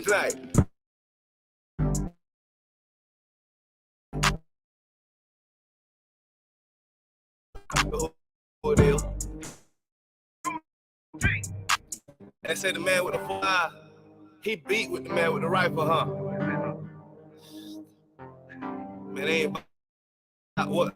tonight. They say the man with the fire, he beat with the man with the rifle, huh? Man, ain't about what.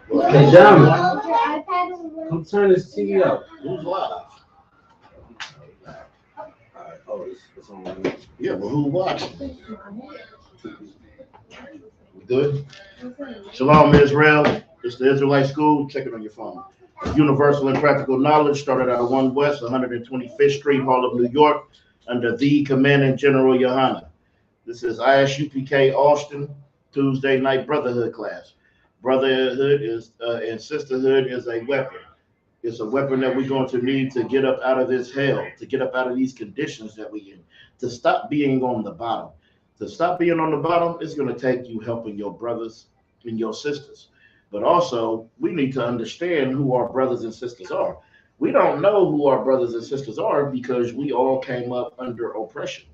Hey, Diamond, come turn this TV up. Who's live? Oh, it's on. Yeah, but who's watching? Good. Shalom, Israel. It's the Israelite School. Check it on your phone. Universal and Practical Knowledge started out of 1 West, 125th Street, Harlem, New York, under the Commanding General Yohana. This is Isupk Austin, Tuesday night Brotherhood class. Brotherhood is and sisterhood is a weapon. It's a weapon that we're going to need to get up out of this hell, to get up out of these conditions that we're in, to stop being on the bottom. To stop being on the bottom, it's going to take you helping your brothers and your sisters. But also, we need to understand who our brothers and sisters are. We don't know who our brothers and sisters are because we all came up under oppression.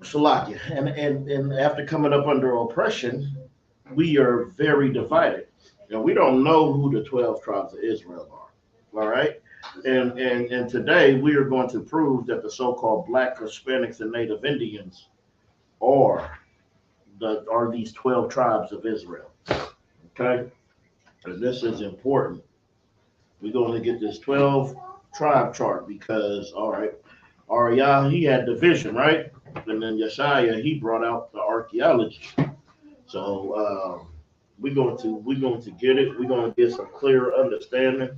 Shalakia. And after coming up under oppression, we are very divided. And we don't know who the 12 tribes of Israel are. All right. And today we are going to prove that the so-called black Hispanics and Native Indians are these 12 tribes of Israel. Okay. And this is important. We're going to get this 12 tribe chart because, all right, Ariah, he had the vision, right? And then Yeshaya, he brought out the archaeology. So we're going to get it. We're going to get some clear understanding.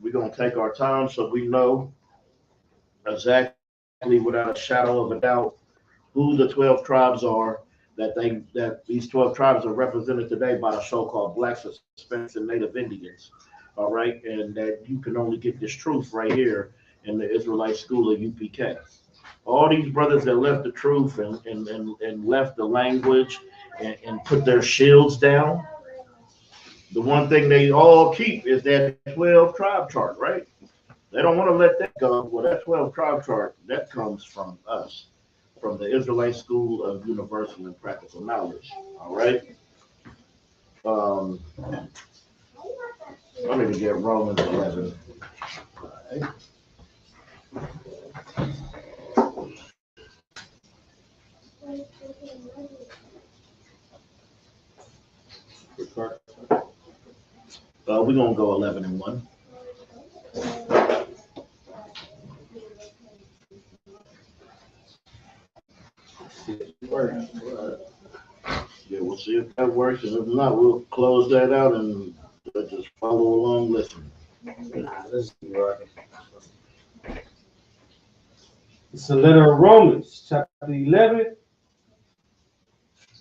We're going to take our time so we know exactly, without a shadow of a doubt, who the 12 tribes are. That these 12 tribes are represented today by the so-called blacks, Hispanics, and Native Indians. All right, and that you can only get this truth right here in the Israelite School of UPK. All these brothers that left the truth and left the language and put their shields down, the one thing they all keep is that 12 tribe chart, right? They don't want to let that go. Well, that 12 tribe chart, that comes from us, from the Israelite School of Universal and Practical Knowledge. All right. Um, I need to get Romans 11. All right. We're going to go 11 and 1. Yeah, we'll see if that works, and if not, we'll close that out and just follow along listening. Nah, let's do it. It's a letter of Romans, chapter 11,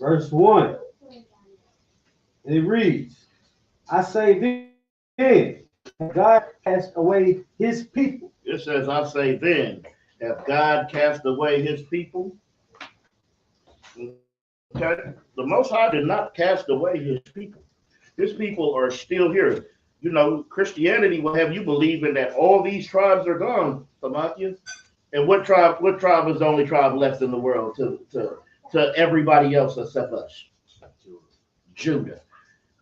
verse 1. And it reads, I say then, God cast away his people. It says, I say then, have God cast away his people? Okay. The Most High did not cast away his people. His people are still here. You know, Christianity will have you believing that all these tribes are gone, Samakia. And what tribe is the only tribe left in the world to everybody else except us? Judah.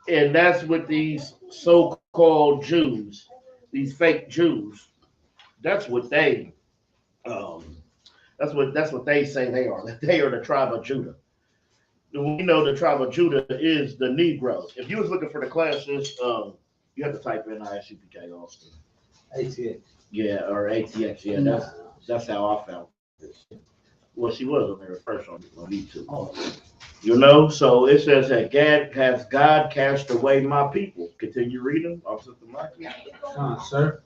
And that's what these so-called Jews, these fake Jews, that's what they that's what they say they are. That they are the tribe of Judah. We know the tribe of Judah is the Negroes. If you was looking for the classes, you have to type in Isupk Austin. ATX. Yeah, or ATX. Yeah, that's how I found this. Well, she was on there first on YouTube. Oh. You know, so it says that God cast away my people. Continue reading, Officer Mikey. Sir.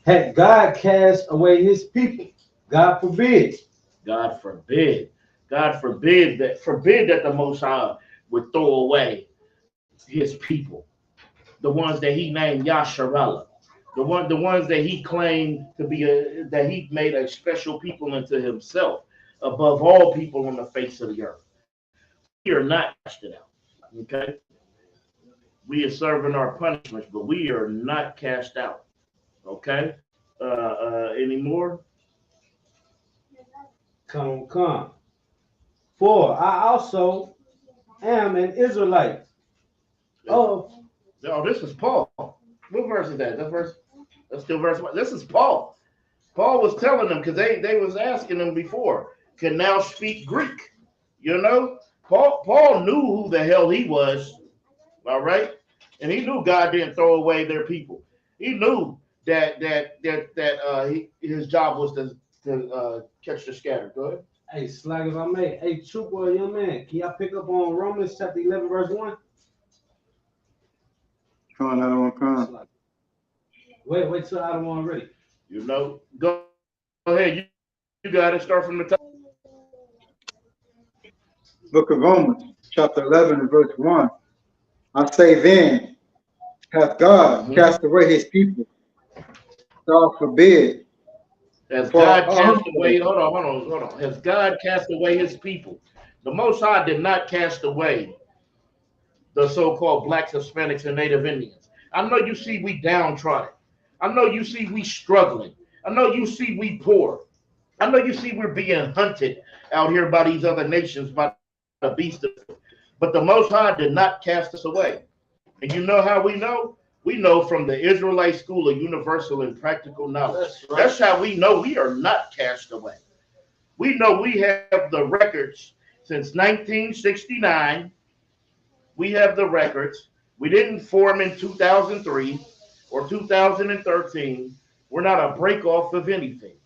Had God cast away his people? God forbid. God forbid. God forbid that the Most High would throw away his people, the ones that he named Yasharallah, the ones that he claimed to be that he made a special people into himself, above all people on the face of the earth. We are not casted out. Okay, we are serving our punishments, but we are not cast out. Okay, any more? Come. For I also am an Israelite. Oh, this is Paul. What verse is that? That's still verse 1. This is Paul. Paul was telling them because they was asking him before, can now speak Greek. You know, Paul knew who the hell he was. All right, and he knew God didn't throw away their people. He knew that his job was to catch the scattered. Go ahead. Hey, slag if I may. Hey, trooper, young man, can y'all pick up on Romans chapter 11, verse 1? Come on. Wait till I don't want ready. You know, go ahead. You got to start from the top. Book of Romans, chapter 11 and verse 1. I say then, hath God cast away his people? God forbid. Has God cast away? Hold on. Has God cast away his people? The Most High did not cast away the so-called blacks, Hispanics, and Native Indians. I know you see we downtrodden. I know you see we struggling. I know you see we poor. I know you see we're being hunted out here by these other nations, by the beast. But the Most High did not cast us away. And you know how we know? We know from the Israelite School of Universal and Practical Knowledge. That's how we know we are not cast away. We know we have the records since 1969. We have the records. We didn't form in 2003 or 2013. We're not a break off of anything.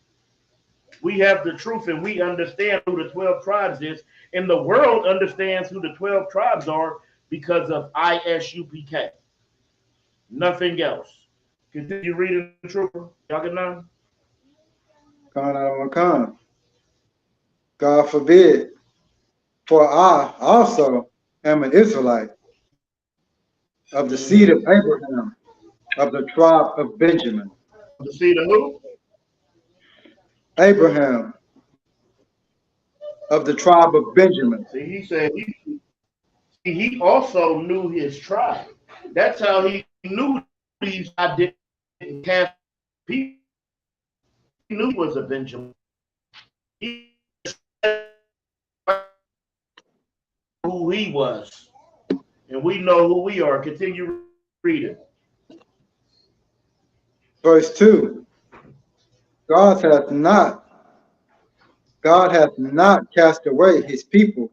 We have the truth and we understand who the 12 tribes is. And the world understands who the 12 tribes are because of Isupk. Nothing else. Continue reading the trooper. Y'all get none? Come. God forbid. For I also am an Israelite, of the seed of Abraham, of the tribe of Benjamin. The seed of who? Abraham, of the tribe of Benjamin. See, he said he also knew his tribe. That's how he knew these I didn't cast people. He knew he was a Benjamin. He said who he was. And we know who we are. Continue reading. Verse 2. God hath not cast away his people,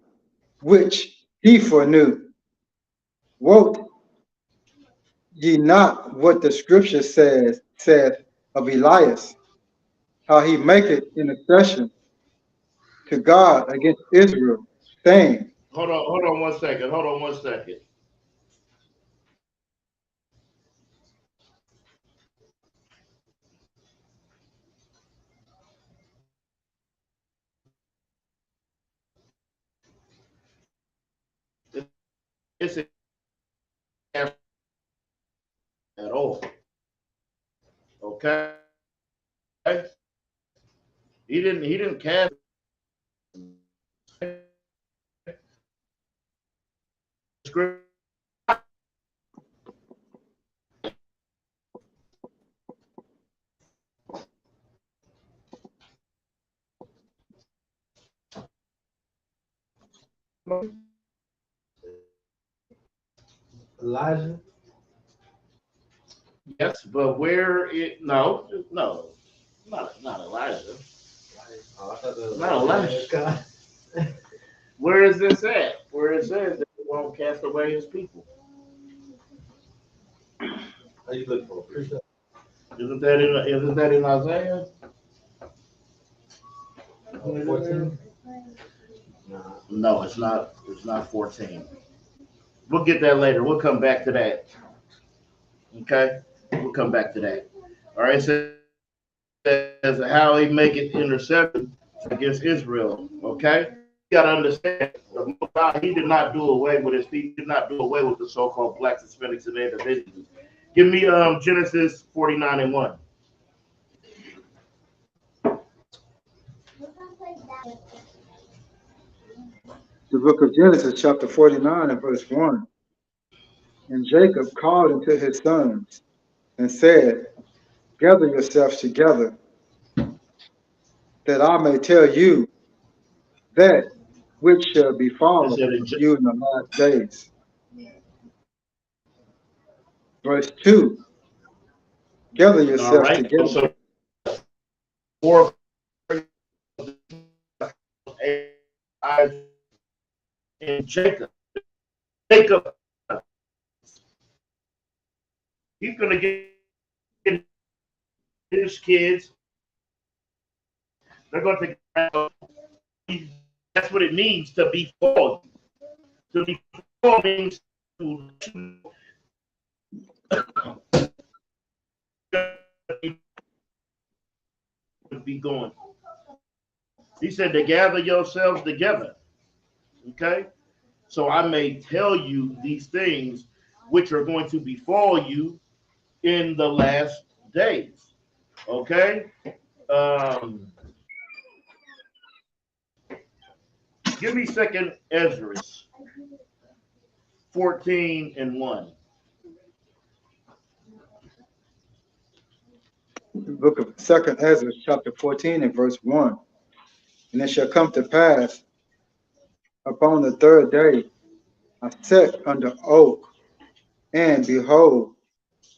which he foreknew. Wot ye not what the scripture saith of Elias, how he maketh intercession to God against Israel, saying, Hold on 1 second. Hold on 1 second. It's at all. Okay. He didn't cast script. Elijah. Yes, but where it no, not Elijah. Oh, I thought that was Not Elijah. Where is this at? Where it says that he won't cast away his people? Are you looking for? Isn't that in Isaiah? 14? Nah. No, it's not. It's not 14. We'll get that later. We'll come back to that. Okay, we'll come back to that. All right. So as how he make it interception against Israel. Okay, you gotta understand. The Most High, he did not do away with his people. He did not do away with the so-called blacks, Hispanics, and Native Indians. Give me Genesis 49:1. the book of Genesis, chapter 49, and verse 1. And Jacob called unto his sons and said, gather yourselves together, that I may tell you that which shall It befall said, you in the last days. Verse 2. Gather all yourselves right. together. So four and Jacob. Jacob, he's gonna get his kids. They're going to. That's what it means to befall. To befall means to be going. He said to gather yourselves together. Okay? So I may tell you these things which are going to befall you in the last days. Okay? Give me second Ezra 14:1. The book of Second Ezra, chapter 14, and verse 1. And it shall come to pass upon the third day, I sat under oak, and behold,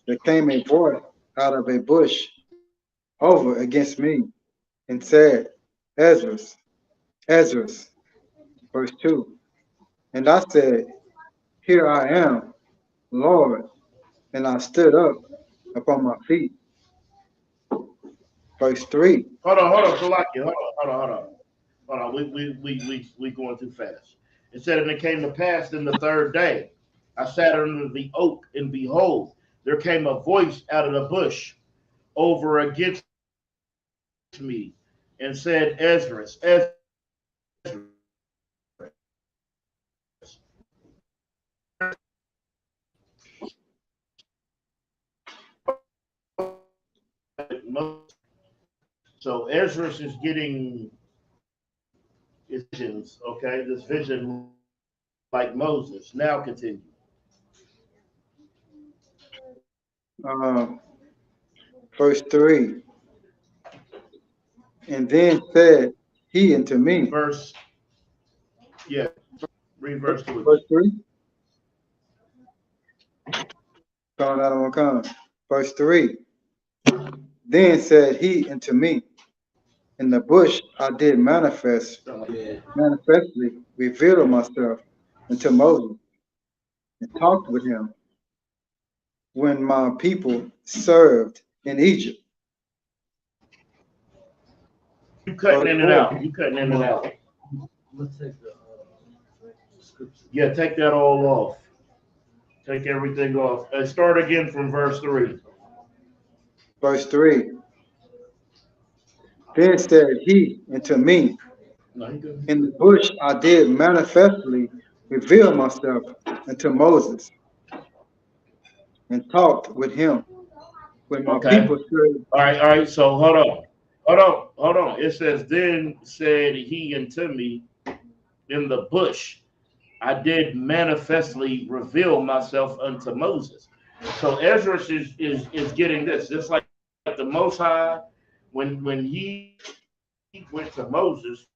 there came a voice out of a bush over against me, and said, Ezra, Ezra, verse 2. And I said, here I am, Lord. And I stood up upon my feet. Verse 3. Hold on, Salaki. Hold on. We going too fast. It said, and it came to pass in the third day, I sat under the oak, and behold, there came a voice out of the bush over against me, and said, Ezra, so Ezra is getting visions, okay? This vision like Moses. Now continue. Verse 3. And then said he unto me. Verse, yeah, read verse 2 Verse again. 3. Verse 3. Then said he unto me, in the bush I did manifestly reveal myself unto Moses, and talked with him when my people served in Egypt. You cutting Verse in and 4. out. You cutting in and out. Let's take the scripture. Yeah, take that all off. Take everything off. And start again from verse 3. Verse 3. Then said he unto me, No, you good. in the bush I did manifestly reveal myself unto Moses, and talked with him when my Okay. people said, All right. So hold on. It says, then said he unto me in the bush, I did manifestly reveal myself unto Moses. So Ezra is getting this. Just like the Most High, when he went to Moses,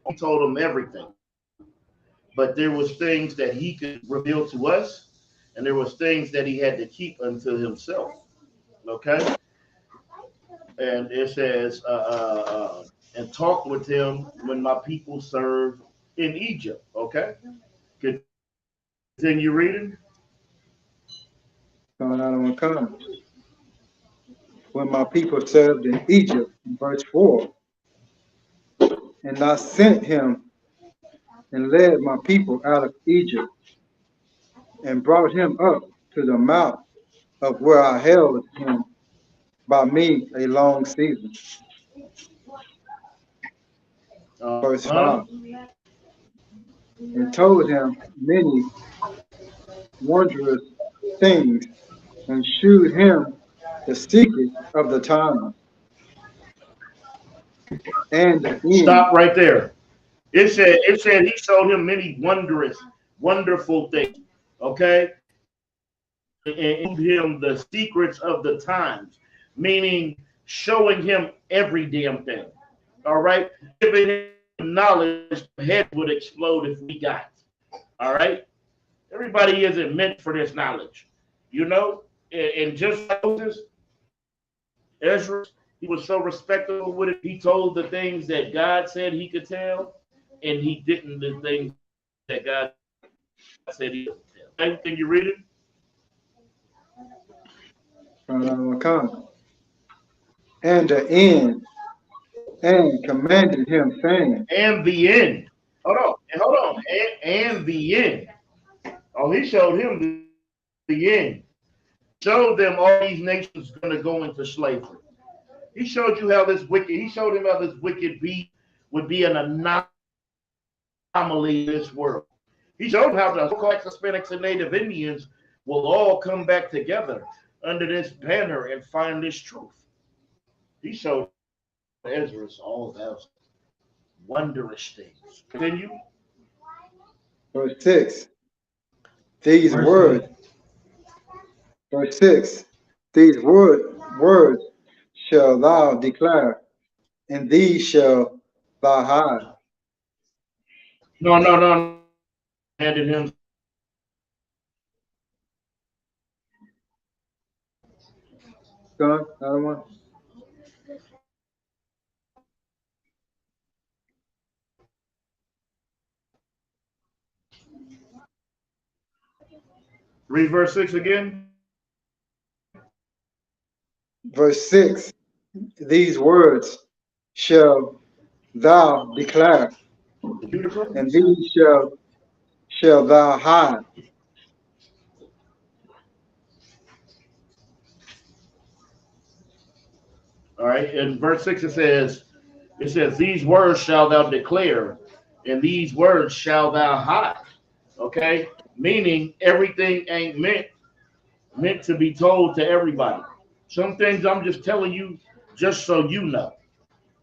he told him everything. But there was things that he could reveal to us, and there was things that he had to keep unto himself. Okay, and it says, and talked with him when my people served in Egypt. Okay, continue reading. "Come out and come." When my people served in Egypt, in verse 4, and I sent him and led my people out of Egypt, and brought him up to the mouth of where I held him by me a long season. Verse Huh? 5, and told him many wondrous things, and shewed him the secret of the time and the end. Stop right there. It said he showed him many wonderful things. Okay, and him the secrets of the times, meaning showing him every damn thing. All right, giving him knowledge, the head would explode if we got. All right, everybody isn't meant for this knowledge, you know. And just like Moses, Ezra, he was so respectable with it. He told the things that God said he could tell, and he didn't the things that God said he could tell. Anything you read it? And the end, and commanded him, saying, And the end. Hold on. And the end. Oh, he showed him the end. Showed them all these nations going to go into slavery. He showed you how this wicked. He showed him how this wicked beast would be an anomaly in this world. He showed how the Blacks, Hispanics, and Native Indians will all come back together under this banner and find this truth. He showed Ezra all those wondrous things. Continue. verse 6, these Verse words, 6. verse 6, these words shall thou declare, and these shall thou hide. No. Handed him. Son, another one. Read verse 6 again. Verse 6, these words shall thou declare, and these shall thou hide. All right. In verse 6 it says, these words shall thou declare, and these words shall thou hide. Okay? Meaning everything ain't meant to be told to everybody. Some things I'm just telling you just so you know.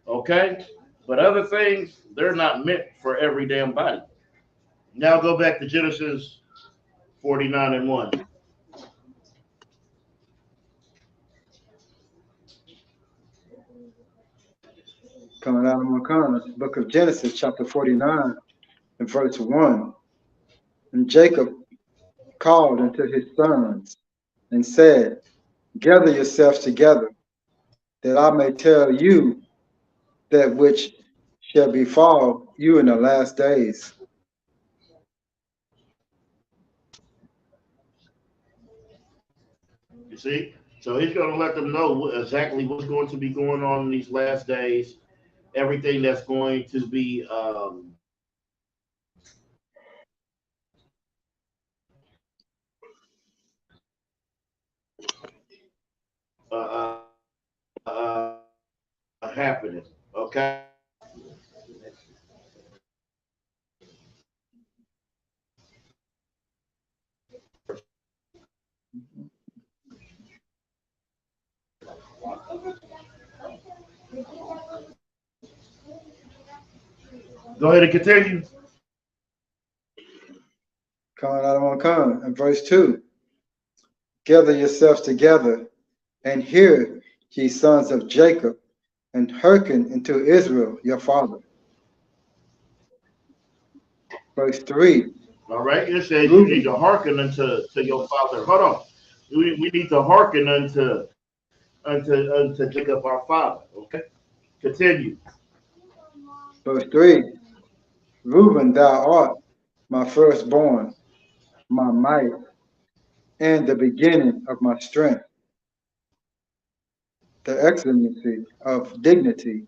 Okay? But other things, they're not meant for every damn body. Now go back to Genesis 49 and 1. Coming out of Makana, book of Genesis, chapter 49, and verse 1. And Jacob called unto his sons and said, gather yourselves together, that I may tell you that which shall befall you in the last days. You see? So he's going to let them know exactly what's going to be going on in these last days. everything that's going to be uh, uh, happening. Okay. Go ahead and continue. Come, I don't want to come. And verse 2, gather yourselves together and hear, ye sons of Jacob, and hearken unto Israel, your father. Verse 3, All right. It says you need to Reuben, hearken unto your father. Hold on. We need to hearken unto Jacob our father. Okay. Continue. verse 3, Reuben, thou art my firstborn, my might, and the beginning of my strength, the excellency of dignity,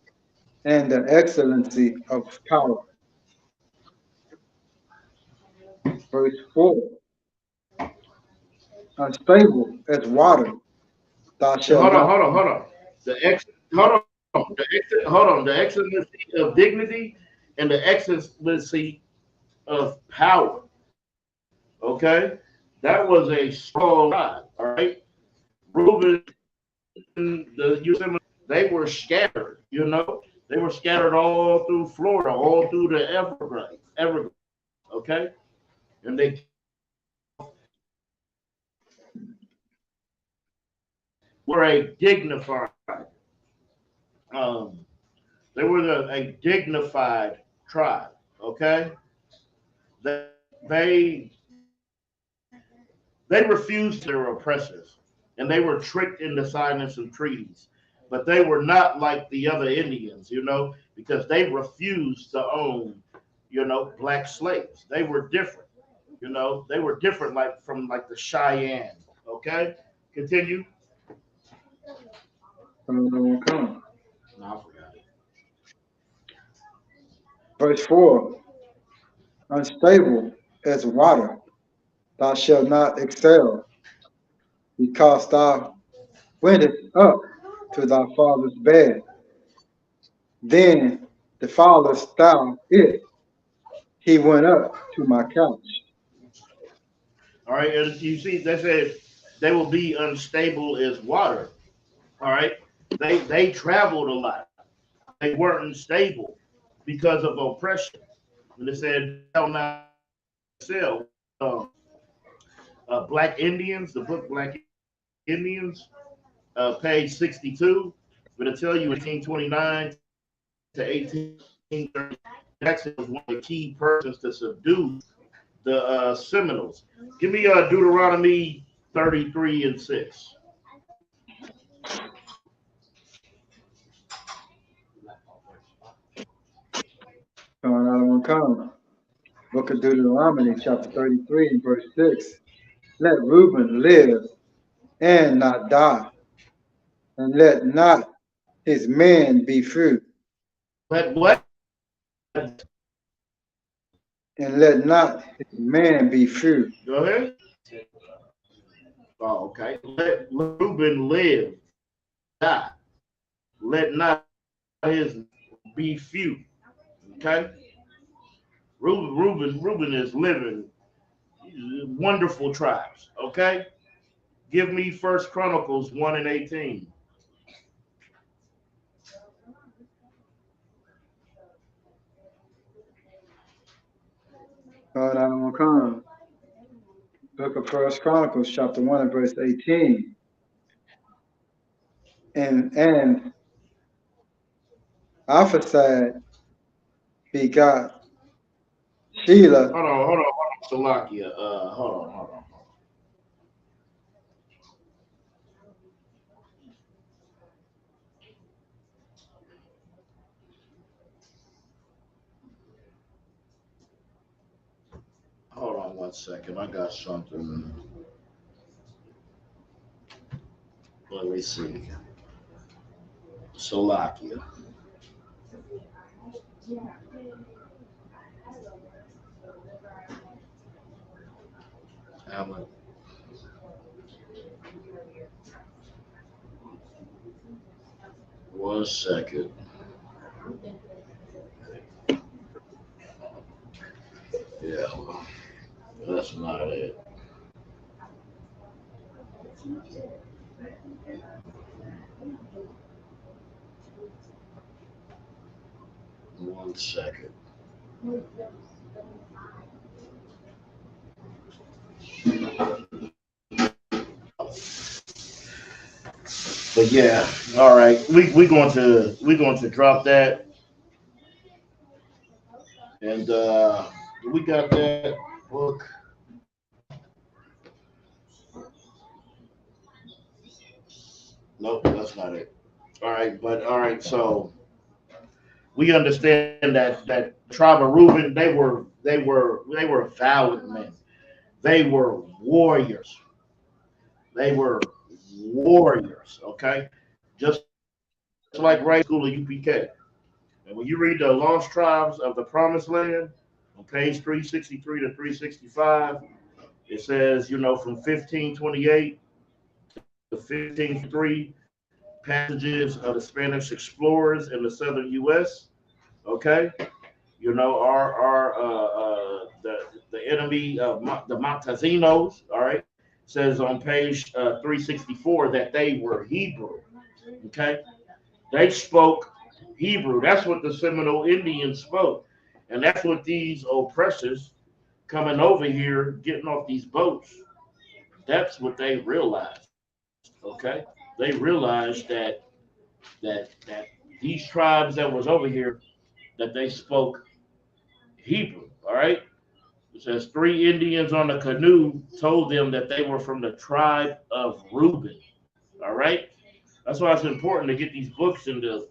and the excellency of power. Verse 4, unstable as water, thou Yeah, shalt hold on, not hold on, be. hold on. Hold on, hold on. The excellency of dignity and the excellency of power. Okay, that was a strong God. All right, Reuben, the Yosemite, they were scattered. You know, they were scattered all through Florida, all through the Everglades. Okay, and they were a dignified. Um, they were a dignified tribe. Okay, they they they refused their oppressors, and they were tricked into signing some treaties. But they were not like the other Indians, because they refused to own, black slaves. They were different, They were different, like from like the Cheyenne. Okay, continue. Come. No, I forgot it. Verse 4, unstable as water, thou shalt not excel, because thou wentest up to thy father's bed. Then defilest thou it, he went up to my couch. All right, and you see, they said they will be unstable as water. All right, they traveled a lot. They weren't stable because of oppression. And they said, "Shall not sell." Black Indians, the book Black Indians, page 62, but it'll tell you 1829 to 1830. Jackson was one of the key persons to subdue the Seminoles. Give me Deuteronomy 33 and 6. Come. Book of Deuteronomy, chapter 33, and verse 6. Let Reuben live and not die, and let not his men be few, Let what? and let not his man be few. Go ahead. Oh, okay. Let Reuben live, die. Let not his be few. Okay. Reuben is living wonderful tribes. Okay. Give me First Chronicles 1 and 18. Come. Book of First Chronicles, chapter 1, and verse 18. And Arphaxad begot Shelah. Hold on, Salakia. Hold on. Hold on 1 second. I got something. Let me see. Salakia. Alan. One second. Yeah, that's not it. One second. But yeah, all right. We going to drop that, and we got that book. Nope, that's not it. All right, but all right. So we understand that tribe of Reuben, they were valiant men. They were warriors. They were warriors. Okay, just like right school of UPK. And when you read the lost tribes of the promised land on page 363 to 365, it says, from 1528 to 1503, passages of the Spanish explorers in the southern U.S. Okay, the enemy of the Montazinos. All right, says on page 364 that they were Hebrew. Okay, they spoke Hebrew. That's what the Seminole Indians spoke. And that's what these oppressors coming over here, getting off these boats, that's what they realized. Okay? They realized that these tribes that was over here, that they spoke Hebrew. All right? It says 3 Indians on a canoe told them that they were from the tribe of Reuben. All right? That's why it's important to get these books into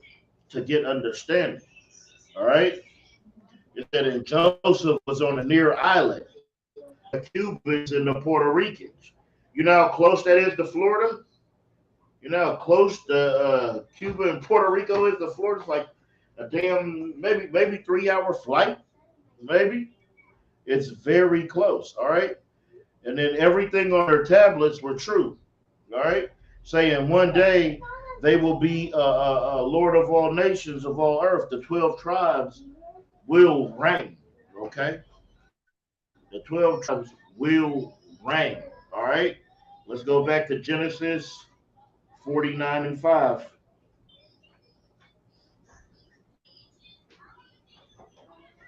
to get understanding. All right? It said, and Joseph was on a near island, the Cubans and the Puerto Ricans. You know how close that is to Florida? You know how close the Cuba and Puerto Rico is to Florida? It's like a damn maybe 3 hour flight. Maybe it's very close. All right, and then everything on their tablets were true. All right, saying one day they will be Lord of all nations of all earth. The 12 tribes will reign. Okay, the 12 tribes will reign. All right, let's go back to Genesis 49 and 5.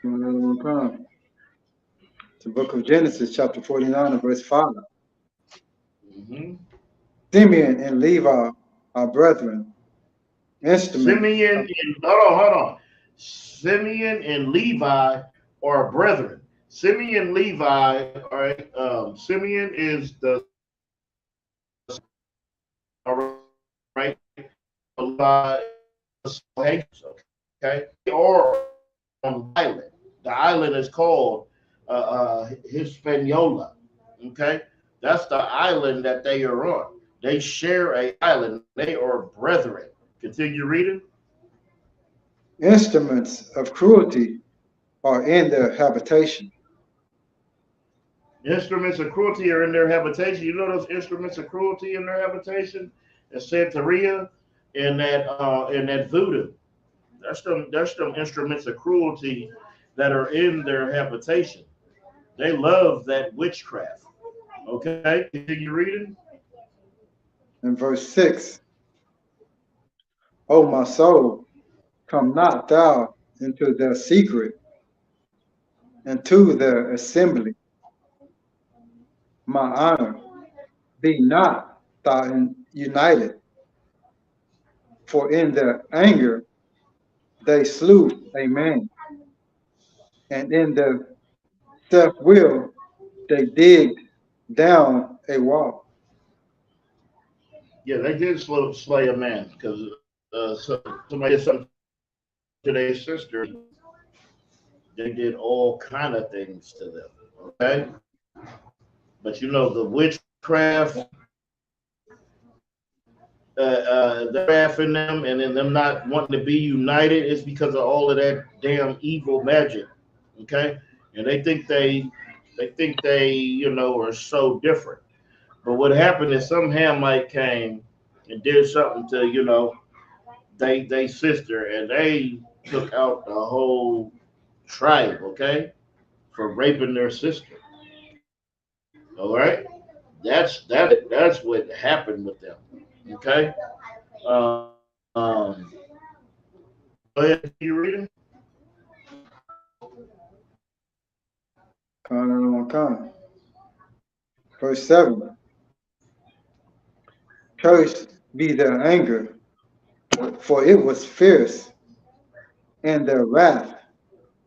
One time. The book of Genesis, chapter 49, and verse 5. Mm-hmm. Simeon and Levi are brethren, instruments Simeon of and hold on. Simeon and Levi are brethren. Simeon, Levi, all right. Simeon is the all right. Levi, okay. Or on the island. The island is called Hispaniola. Okay, that's the island that they are on. They share a island. They are brethren. Continue reading. instruments of cruelty are in their habitation. Instruments of cruelty are in their habitation. You know those instruments of cruelty in their habitation? That Santeria and that voodoo. That's them instruments of cruelty that are in their habitation. They love that witchcraft. Okay, continue reading. In verse 6, O my soul, come not thou into their secret, into their assembly. My honor, be not thou united, for in their anger they slew a man, and in their self will they digged down a wall. Yeah, they did slay a man because somebody did something to their sister. They did all kind of things to them. Okay, but the witchcraft they're laughing them, and then them not wanting to be united is because of all of that damn evil magic. Okay, and they think they are so different. But what happened is some Hamite came and did something to they sister, and they took out the whole tribe. Okay, for raping their sister. All right, that's what happened with them. Okay. Um, go ahead, you reading? Verse 7. Cursed be their anger, for it was fierce, and their wrath,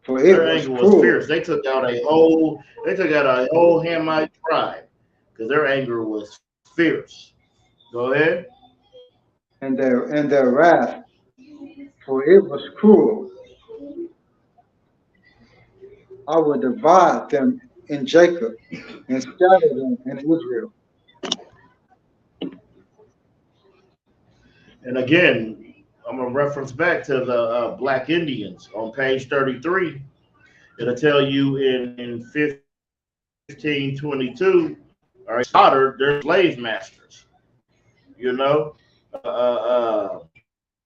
for it Their was anger was cruel. fierce. They took out a whole Hamite tribe because their anger was fierce. Go ahead. And their wrath, for it was cruel. I will divide them in Jacob and scatter them in Israel. And again, I'm gonna reference back to the Black Indians on page 33. It'll tell you in 1522, all right, slaughtered their slave masters. You know, uh, uh,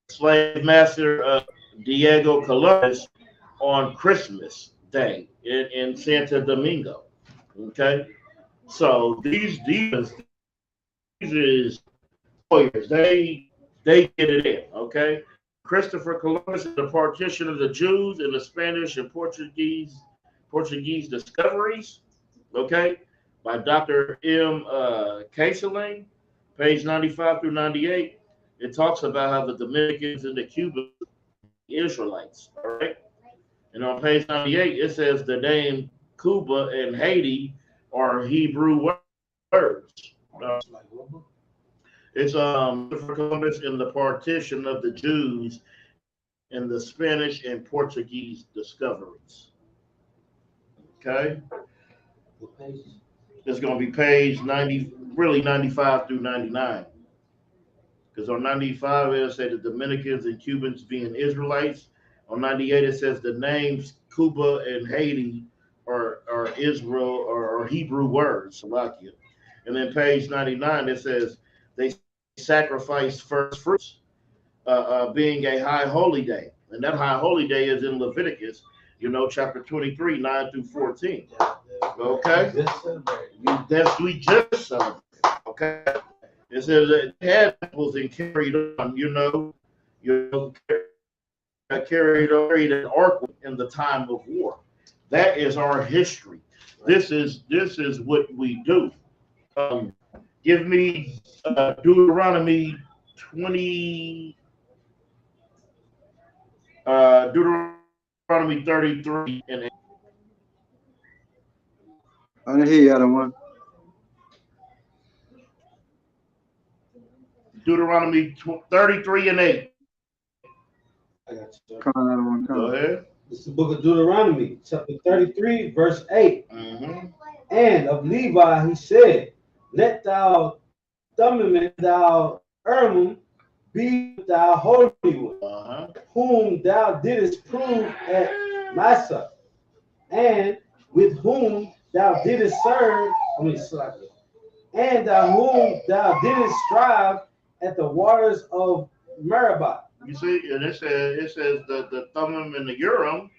slave master Diego Columbus on Christmas Day in Santo Domingo. Okay, so these is warriors. They get it in. Okay, Christopher Columbus and the partition of the Jews and the Spanish and Portuguese discoveries. Okay, by Dr. M. Caseling, page 95 through 98. It talks about how the Dominicans and the Cubans Israelites. All right. And on page 98, it says the name Cuba and Haiti are Hebrew words. It's for Columbus in the partition of the Jews and the Spanish and Portuguese discoveries. Okay. It's going to be page 90, really 95 through 99. Because on 95, it'll say the Dominicans and Cubans being Israelites. On 98, it says the names Cuba and Haiti are Israel or Hebrew words, Salakia. And then page 99, it says they sacrificed first fruits, being a high holy day. And that high holy day is in Leviticus, chapter 23, 9 through 14. Okay? We just celebrated. Okay? It says that they had apples and carried on, carried an ark in the time of war. That is our history. This is what we do. Give me Deuteronomy 20, Deuteronomy 33 and 8. I didn't hear you, other one. Deuteronomy 33 and 8. I got you. Go ahead. This is the book of Deuteronomy, chapter 33, verse 8. Mm-hmm. And of Levi he said, let thou Thummim, thou Urim, be thou holy one, whom thou didst prove at Massa, and with whom thou didst serve, and whom thou didst strive at the waters of Meribah. You see, and it says the Thummim and the Urim.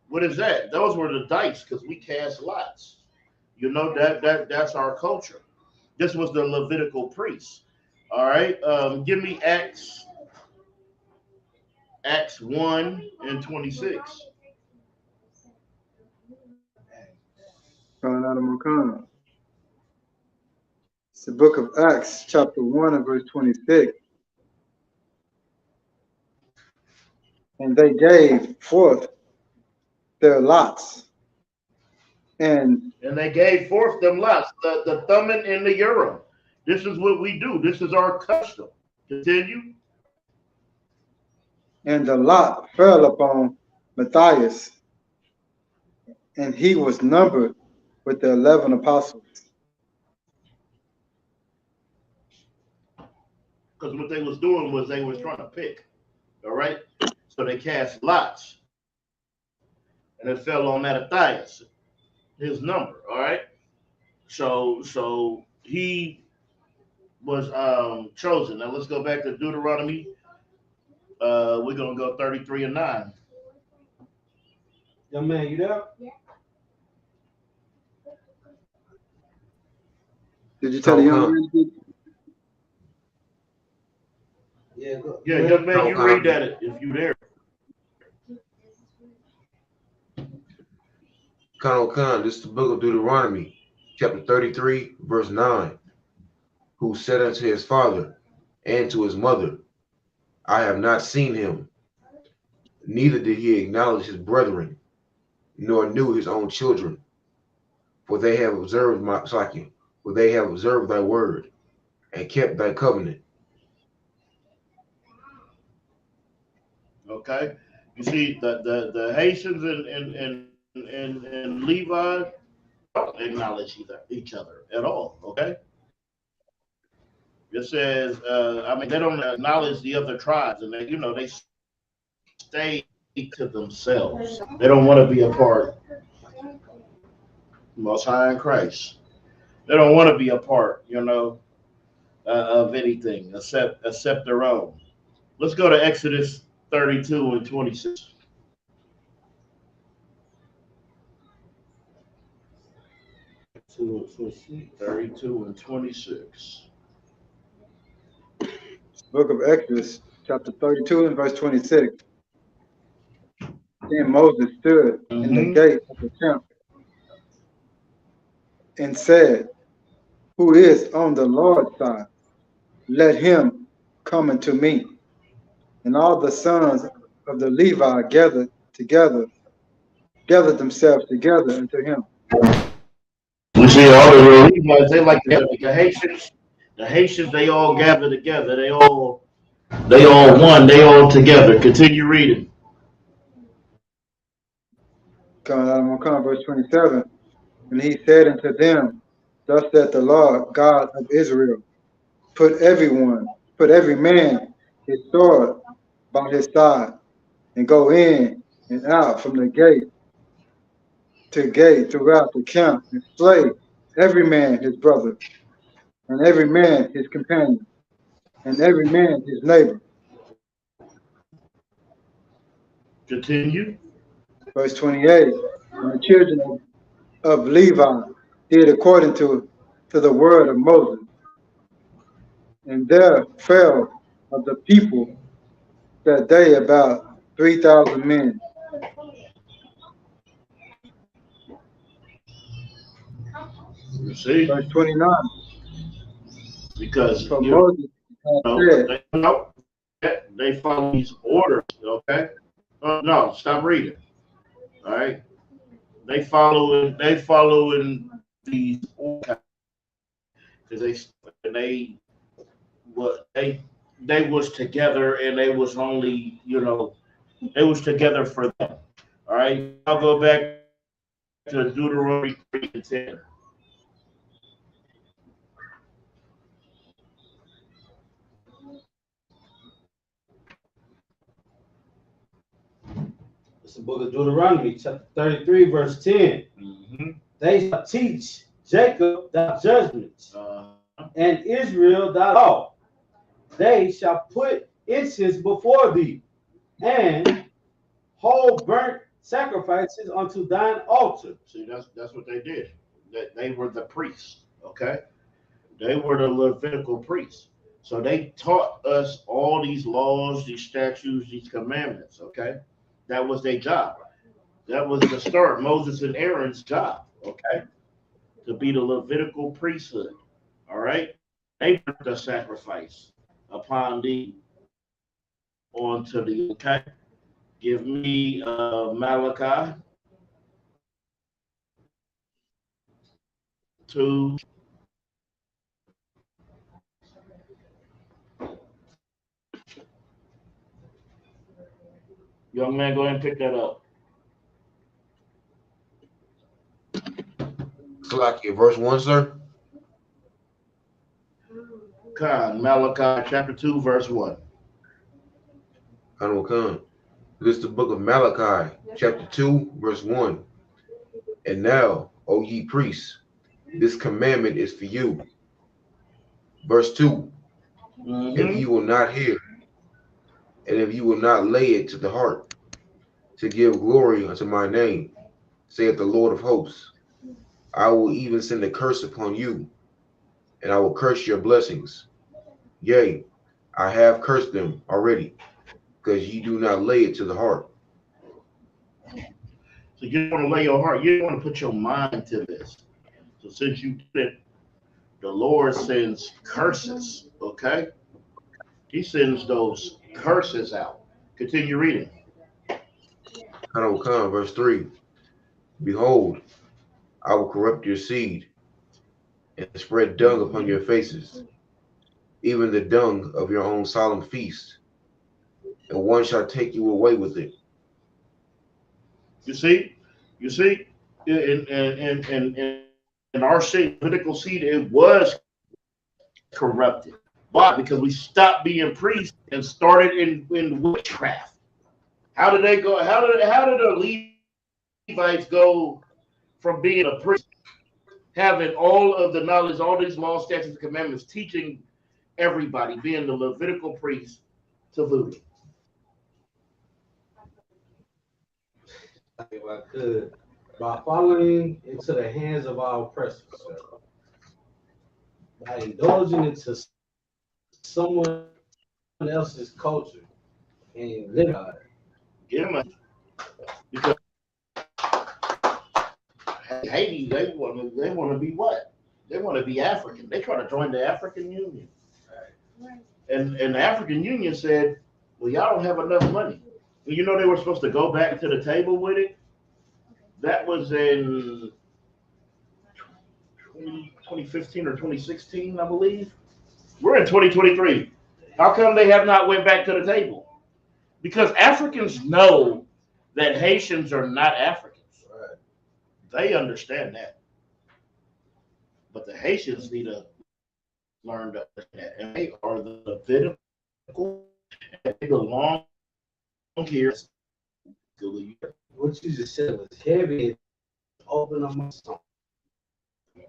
What is that? Those were the dice because we cast lots. That's our culture. This was the Levitical priests. All right. Give me Acts 1 and 26. It's the book of Acts, chapter 1 and verse 26. And they gave forth their lots. And they gave forth them lots, the Thummim and the Urim. This is what we do. This is our custom. Continue. And the lot fell upon Matthias, and he was numbered with the 11 apostles. because what they was doing was they was trying to pick. All right, so they cast lots, and it fell on Mattathias, his number. All right, so he was chosen. Now let's go back to Deuteronomy. We're gonna go 33:9. Young man, you there? Did you tell the young man? Yeah, go. Yeah, young man, you read that if you there. Khan, this is the book of Deuteronomy, chapter 33, verse 9. Who said unto his father and to his mother, I have not seen him, neither did he acknowledge his brethren, nor knew his own children, for they have observed thy word and kept thy covenant. Okay, you see the Haitians and Levi don't acknowledge each other at all. Okay, it says they don't acknowledge the other tribes, and they stay to themselves. They don't want to be a part. Most High in Christ. They don't want to be a part, of anything except their own. Let's go to Exodus 32 and 26. So 32 and 26. Book of Exodus, chapter 32 and verse 26. Then Moses stood in the gate of the camp and said, who is on the Lord's side? Let him come unto me. And all the sons of the Levi gathered themselves together unto him. We see all the Levites, they like the Haitians. The Haitians, they all gather together. They all one. They all together. Continue reading. Come on, verse 27. And he said unto them, thus saith the Lord God of Israel, put every man his sword by his side, and go in and out from the gate to gate throughout the camp, and slay every man his brother, and every man his companion, and every man his neighbor. Continue. Verse 28. And the children of Levi did according to the word of Moses. And there fell of the people that day about 3,000 men. You see? Verse 29. Because For Moses said, they follow these orders, okay? No, stop reading. All right. They following these orders because they was together, and they was only, they was together for them. All right. I'll go back to Deuteronomy 3 and 10. It's the book of Deuteronomy, chapter 33, verse 10. They shall teach Jacob thy judgments, and Israel thy law. They shall put incense before thee, and hold burnt sacrifices unto thine altar. See, that's what they did. They were the priests, okay? They were the Levitical priests. So they taught us all these laws, these statutes, these commandments, okay? That was their job. That was the start, Moses and Aaron's job, okay? To be the Levitical priesthood, all right? They put the sacrifice upon thee onto the, okay? Give me Malachi 2. Young man, go ahead and pick that up. Salakia, verse 1, sir. Malachi chapter 2, verse 1. Khan. This is the book of Malachi, chapter 2, verse 1. And now, O ye priests, this commandment is for you. Verse 2. If you will not hear, and if you will not lay it to the heart, to give glory unto my name, saith the Lord of hosts, I will even send a curse upon you, and I will curse your blessings. Yea, I have cursed them already, because ye do not lay it to the heart. So you don't want to lay your heart, you don't want to put your mind to this. So since you did it, the Lord sends curses, okay? He sends those curses out. Continue reading. Khan, verse 3. Behold, I will corrupt your seed, and spread dung upon your faces, even the dung of your own solemn feast, and one shall take you away with it. You see, in our seed, political seed, it was corrupted. Why? Because we stopped being priests and started in witchcraft. How did they go? How did the Levites go from being a priest, having all of the knowledge, all these laws, statutes, and commandments, teaching everybody, being the Levitical priest, to voodoo? If I could, by following into the hands of our oppressors, by indulging into someone else's culture and living by it. Yeah, because Haiti, they want to be what? They want to be African. They try to join the African Union, and the African Union said, "Well, y'all don't have enough money." Well, you know they were supposed to go back to the table with it. That was in 2015 or 2016, I believe. We're in 2023. How come they have not went back to the table? Because Africans know that Haitians are not Africans. Right. They understand that. But the Haitians need to learn to understand that. And they are the Levitical, and they belong here. What you just said was heavy. Open up my song,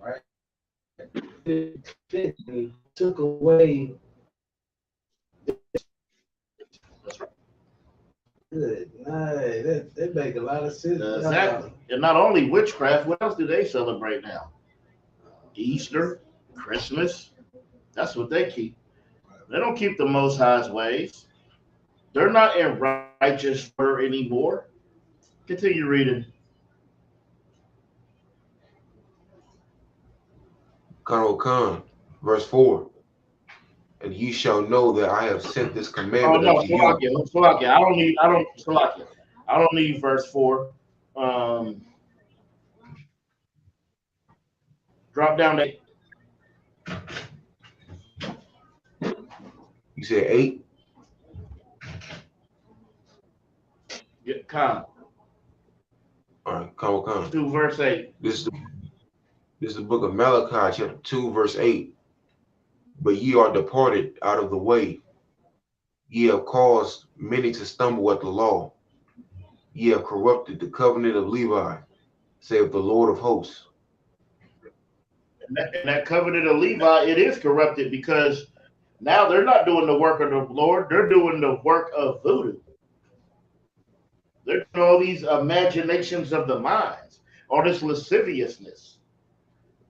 right? It took away. That's right. Good night. That make a lot of sense. Exactly. And not only witchcraft, what else do they celebrate now? Easter, Christmas. That's what they keep. They don't keep the Most High's ways. They're not in righteous order anymore. Continue reading. Khan, verse 4. And ye shall know that I have sent this Oh commandment no, unto you. Salakia. I don't need verse 4. Drop down to 8. You said 8? Get Khan. All right, Khan. 2 verse 8. This is the book of Malachi, chapter 2, verse 8. But ye are departed out of the way. Ye have caused many to stumble at the law. Ye have corrupted the covenant of Levi, saith the Lord of hosts. And that covenant of Levi, it is corrupted because now they're not doing the work of the Lord. They're doing the work of voodoo. They're doing all these imaginations of the minds, all this lasciviousness.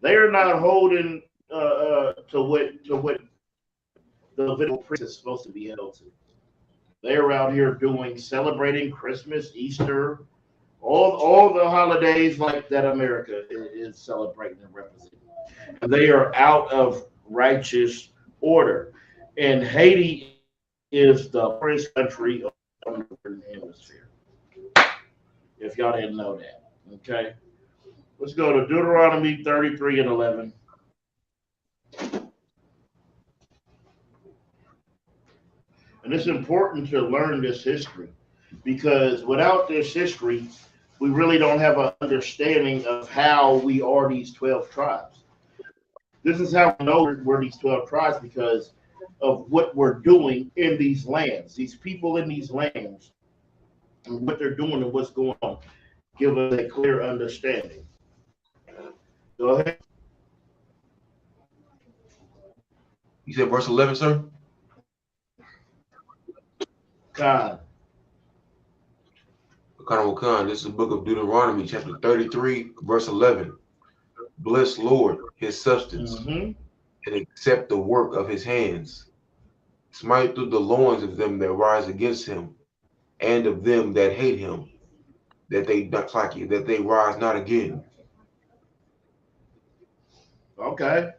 They are not holding to what the Levitical priest is supposed to be held to. They're out here celebrating Christmas, Easter, all the holidays like that America is celebrating and representing. And they are out of righteous order. And Haiti is the poorest country of the Northern Hemisphere. If y'all didn't know that. Okay. Let's go to Deuteronomy 33 and 11. And it's important to learn this history because without this history, we really don't have an understanding of how we are these 12 tribes. This is how we know we're these 12 tribes because of what we're doing in these lands. These people in these lands and what they're doing and what's going on give us a clear understanding. Go ahead. You said verse 11, sir? God. This is the book of Deuteronomy, chapter 33, verse 11. Bless Lord his substance, and accept the work of his hands. Smite through the loins of them that rise against him, and of them that hate him, that they rise not again. Okay.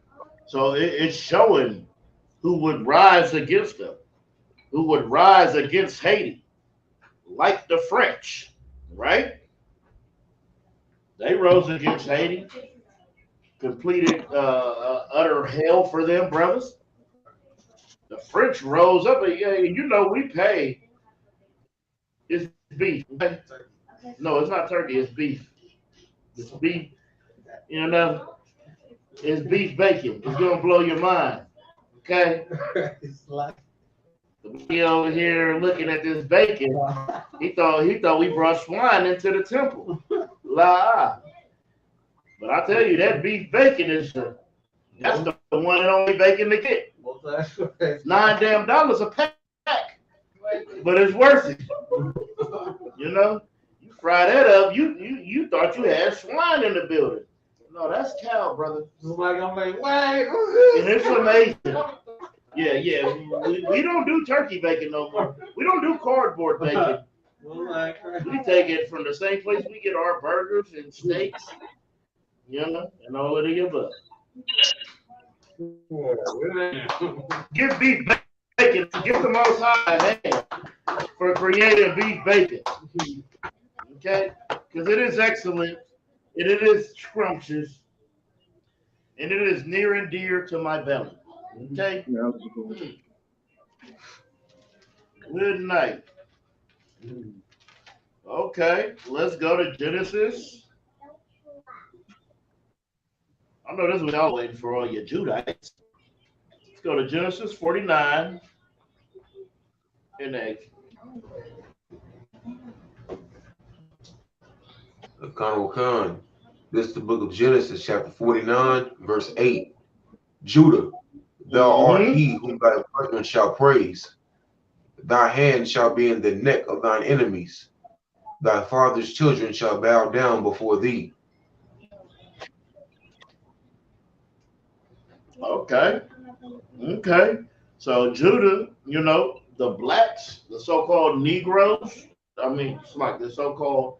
So it's showing who would rise against them, who would rise against Haiti, like the French, right? They rose against Haiti, completed utter hell for them, brothers. The French rose up, and yeah, you know we pay. It's beef. Okay? No, it's not turkey. It's beef. It's beef. You know, it's beef bacon. It's gonna blow your mind. Okay. He over here looking at this bacon. He thought we brought swine into the temple. La. But I tell you, that beef bacon that's the one and only bacon to get. $9 damn a pack. But it's worth it. You know? You fry that up, you thought you had swine in the building. No, that's cow, brother. And it's amazing. Yeah. We don't do turkey bacon no more. We don't do cardboard bacon. We take it from the same place we get our burgers and steaks, you know, and all of the above. Give beef bacon. Give the Most High a hand for creating beef bacon. Okay? Because it is excellent, and it is scrumptious, and it is near and dear to my belly. Okay? Good night. Okay, let's go to Genesis. I know this was y'all waiting for, all your Judites. Let's go to Genesis 49 and 8. This is the book of Genesis, chapter 49, verse 8. Judah, thou art he whom thy brethren shall praise. Thy hand shall be in the neck of thine enemies. Thy father's children shall bow down before thee. Okay. So Judah, you know, the blacks, the so-called Negroes, I mean, it's like the so-called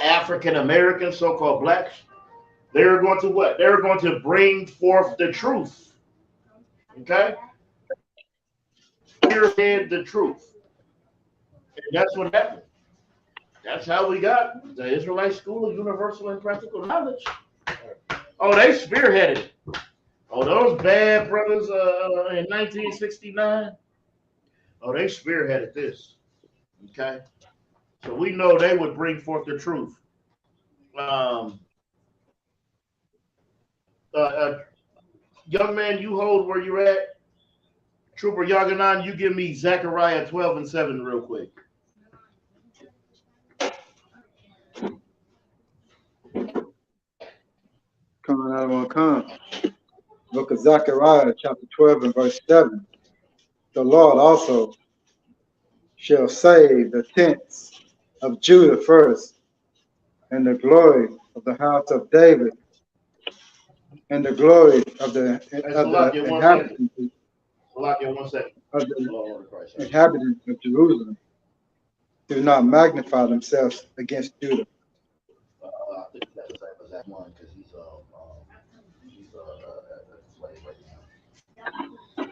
African Americans, so-called blacks, they're going to what? They're going to bring forth the truth. Okay? Spearhead the truth. And that's what happened. That's how we got the Israelite School of Universal and Practical Knowledge. Oh, they spearheaded it. Oh, those bad brothers in 1969. Oh, they spearheaded this. Okay? So we know they would bring forth the truth. Young man, you hold where you're at. Trooper Yaganan, you give me Zechariah 12 and 7 real quick. Coming out of one come. Book of Zechariah, chapter 12 and verse 7. The Lord also shall save the tents of Judah first, and the glory of the house of David, and the glory of the inhabitants of Jerusalem do not magnify themselves against Judah. I think that's the same as that one because he's a slave right now.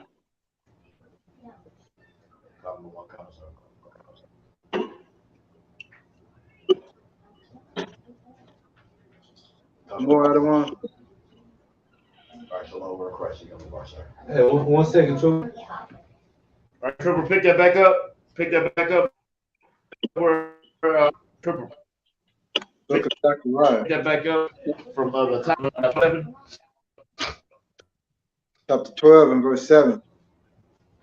More out of one. All right, so over Christ, you got the bar, sir. Hey, one second, Trooper. All right, Trooper, pick that back up. Trooper. Book of Zechariah. Pick that back up from the top of 7. chapter 12 and verse 7.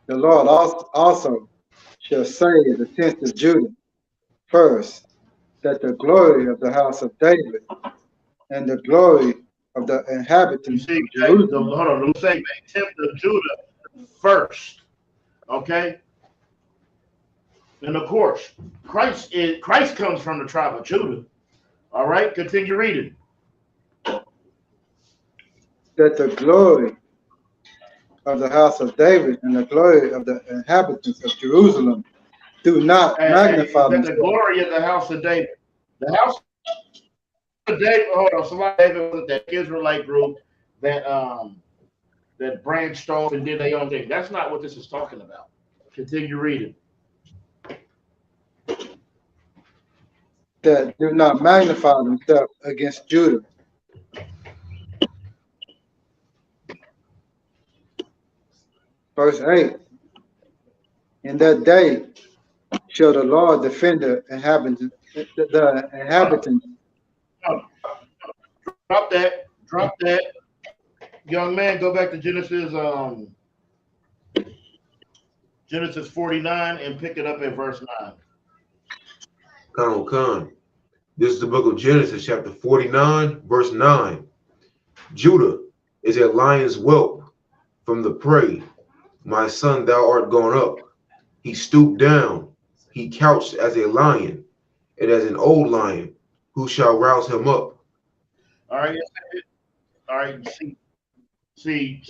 The Lord also shall save the tents of Judah first, that the glory of the house of David and the glory of the You inhabitants see, of Jerusalem. hold on, let me say, the tent of Judah first. Okay? And of course, Christ comes from the tribe of Judah. All right, continue reading. That the glory of the house of David and the glory of the inhabitants of Jerusalem do not magnify That the themselves. glory of the house of David. The house of David, hold on, somebody David was that Israelite group that that branched off and did their own thing. That's not what this is talking about. Continue reading. That do not magnify themselves against Judah. Verse 8. In that day shall the Lord defend the inhabitants. Drop that. Young man, go back to Genesis 49 and pick it up at verse 9. Khan. This is the book of Genesis, chapter 49, verse 9. Judah is a lion's whelp from the prey. My son, thou art gone up. He stooped down. He couched as a lion, and as an old lion, who shall rouse him up? All right. All right. See,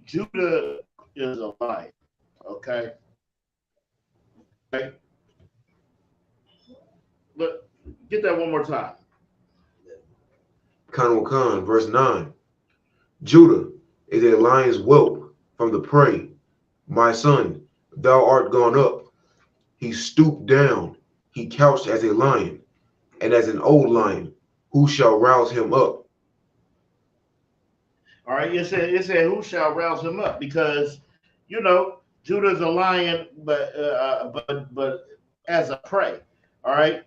Judah is a lion. Okay. Look, get that one more time. Khan, verse 9. Judah is a lion's whelp from the prey. My son, thou art gone up. He stooped down. He couched as a lion, and as an old lion, who shall rouse him up? All right, it said who shall rouse him up? Because Judah's a lion, but as a prey. All right,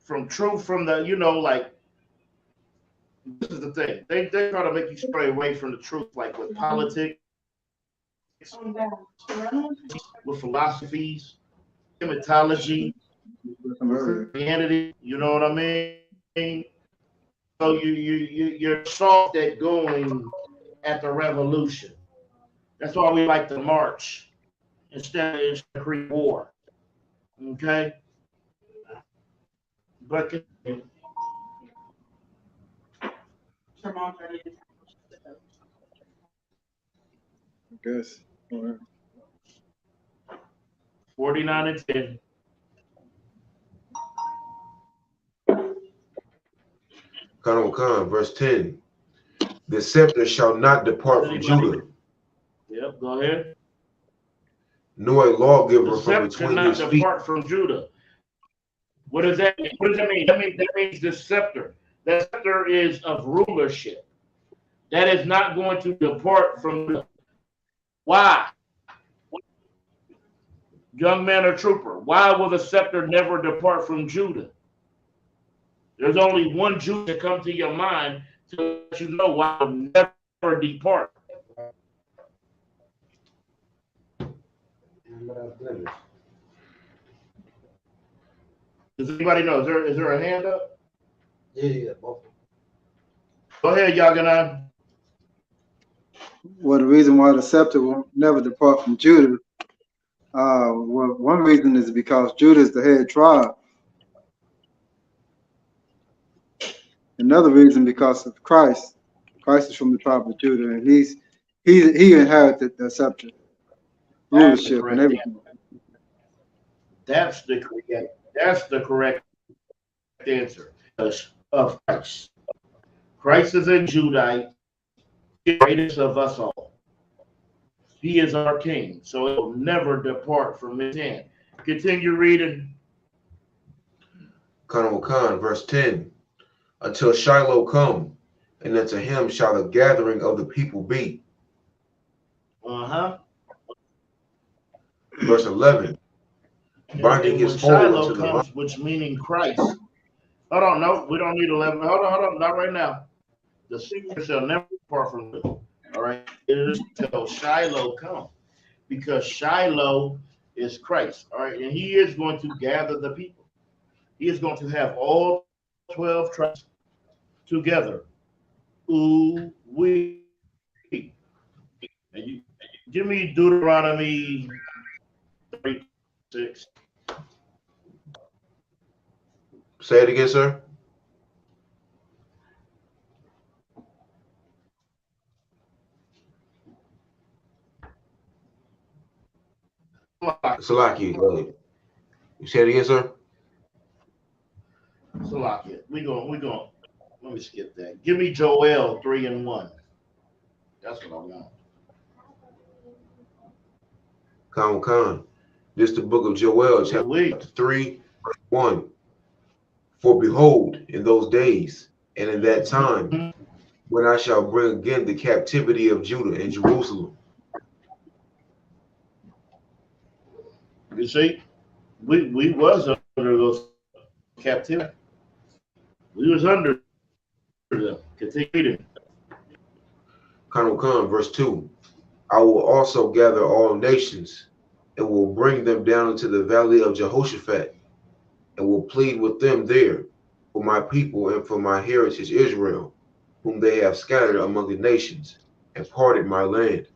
from the like this is the thing. They try to make you stray away from the truth, like with politics, with philosophies, mythology, Christianity. You know what I mean? So you're soft at going at the revolution. That's why we like to march instead of create war. Okay? But Yes. 49 and 10. Khan, verse 10. The scepter shall not depart from Judah. Yep, go ahead. Nor a lawgiver The from scepter between not his feet. depart from Judah. What does that mean? What does that mean? That means the scepter. That scepter is of rulership. That is not going to depart from Judah. Why? Young man or trooper, why will the scepter never depart from Judah? There's only one Judah that comes to your mind to let you know why it will never depart. Does anybody know? Is there a hand up? Yeah. Go ahead, Yaganan. Well, the reason why the scepter will never depart from Judah, well, one reason is because Judah is the head tribe. Another reason because of Christ. Christ is from the tribe of Judah, and he inherited the scepter, rulership, and everything. That's the correct answer of Christ. Christ is a Judite, the greatest of us all. He is our king, so it will never depart from his hand. Continue reading. Khan, verse 10. Until Shiloh come, and unto him shall the gathering of the people be. Verse 11. Binding his whole Shiloh unto comes, which meaning Christ. Hold on, no, we don't need 11. Hold on, not right now. The secret shall never depart from it. All right. until Shiloh come, because Shiloh is Christ. All right, and he is going to gather the people. He is going to have all 12 tribes together. Ooh, we. And you give me Deuteronomy 36. Say it again, sir. Salaki, go ahead. You say it again, sir? Salakia. We going. Let me skip that. Give me Joel 3:1. That's what I want. Khan. This is the book of Joel, chapter 3, verse 1. For behold, in those days and in that time, when I shall bring again the captivity of Judah and Jerusalem. You see, we was under those captivity. We was under them. Continue reading. Khan, verse 2. I will also gather all nations and will bring them down into the valley of Jehoshaphat and will plead with them there for my people and for my heritage Israel, whom they have scattered among the nations and parted my land.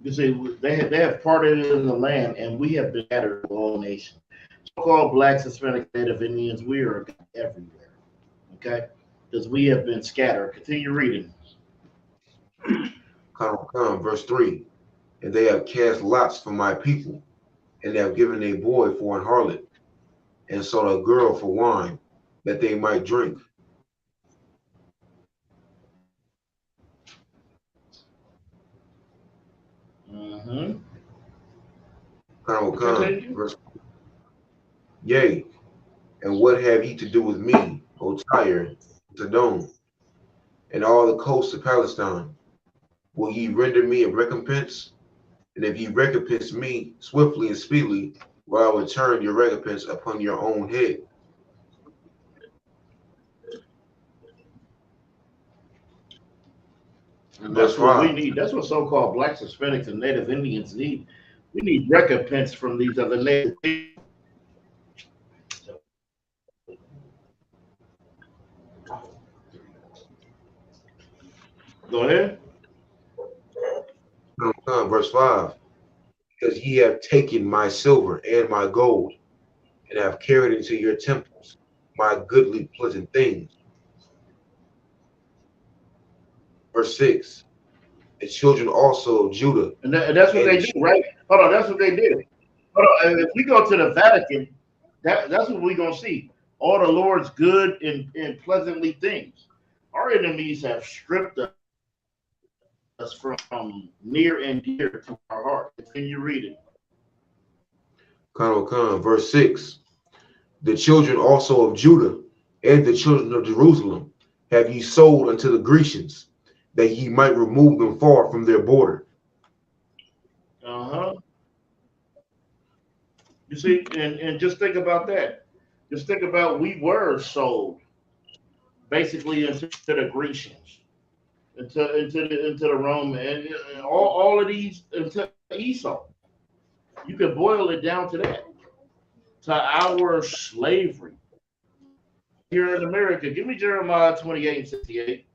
You see, they have parted in the land, and we have been scattered all nations. So-called blacks, Hispanic, Native Indians, we are everywhere. Okay, because we have been scattered. Continue reading. Come, verse 3. And they have cast lots for my people, and they have given a boy for an harlot, and sold a girl for wine, that they might drink. Come, verse 4. Yea, and what have ye to do with me, O Tyre, Sidon, and all the coasts of Palestine? Will ye render me a recompense? And if ye recompense me swiftly and speedily, will I return your recompense upon your own head. And that's what we need. That's what so-called blacks, Hispanics, and Native Indians need. We need recompense from these other native people. Go ahead. Verse 5. Because ye have taken my silver and my gold, and have carried into your temples my goodly pleasant things. Verse 6. The children also of Judah. And that's what they do, right? Hold on, that's what they did. Hold on, if we go to the Vatican, that's what we're going to see. All the Lord's good and pleasantly things. Our enemies have stripped us from near and dear to our heart. Continue reading. Verse 6. The children also of Judah and the children of Jerusalem have ye sold unto the Grecians, that ye might remove them far from their border. You see, and just think about that. Just think about we were sold basically into the Grecians, into the Roman, and all of these into Esau. You could boil it down to that, to our slavery here in America. Give me Jeremiah 28:68.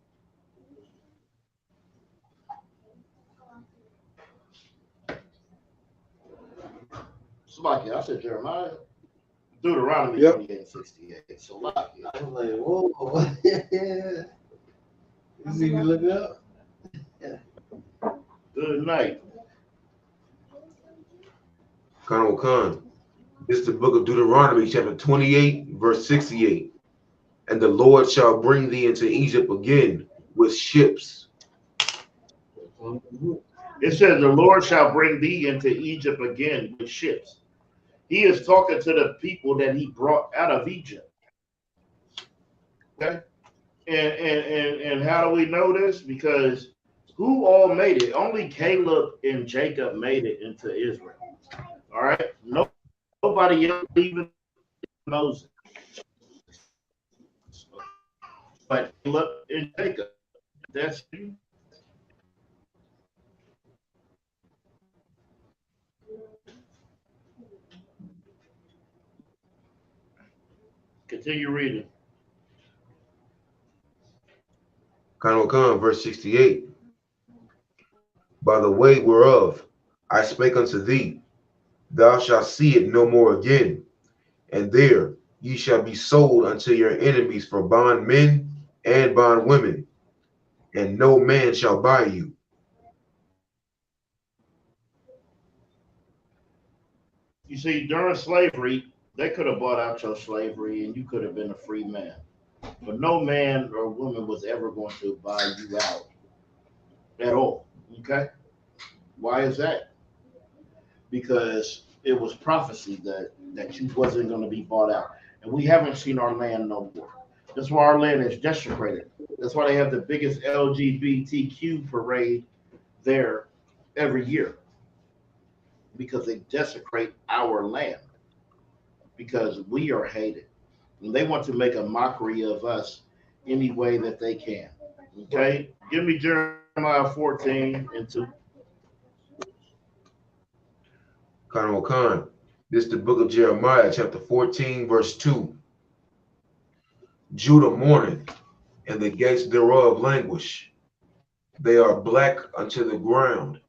Salakia, I said Jeremiah. Deuteronomy 28:68. Salakia. I'm like, whoa. You see me look up? Good night. Khan. This is the book of Deuteronomy, chapter 28, verse 68. And the Lord shall bring thee into Egypt again with ships. It says the Lord shall bring thee into Egypt again with ships. He is talking to the people that he brought out of Egypt. Okay? And how do we know this? Because who all made it? Only Caleb and Jacob made it into Israel. All right? Nobody else, even Moses. But look in Jacob. That's continue reading. Khan, verse 68. By the way whereof I spake unto thee, thou shalt see it no more again, and there ye shall be sold unto your enemies for bondmen and bondwomen, and no man shall buy you. You see, during slavery, they could have bought out your slavery and you could have been a free man. But no man or woman was ever going to buy you out at all. Okay? Why is that? Because it was prophecy that you wasn't going to be bought out. And we haven't seen our land no more. That's why our land is desecrated. That's why they have the biggest LGBTQ parade there every year. Because they desecrate our land. Because we are hated. And they want to make a mockery of us any way that they can. Okay? Give me Jeremiah 14 and 2. Khan, this is the book of Jeremiah, chapter 14, verse 2. Judah mourneth, and the gates thereof languish. They are black unto the ground,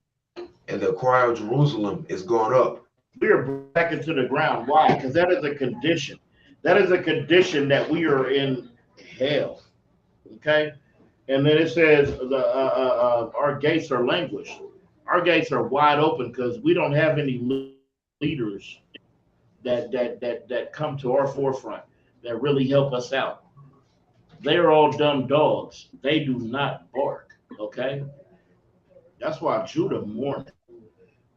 and the cry of Jerusalem is gone up. We are back into the ground. Why? Because that is a condition. That is a condition that we are in hell. Okay? And then it says our gates are languished. Our gates are wide open because we don't have any leaders that come to our forefront that really help us out. They're all dumb dogs. They do not bark. Okay? That's why Judah mourned.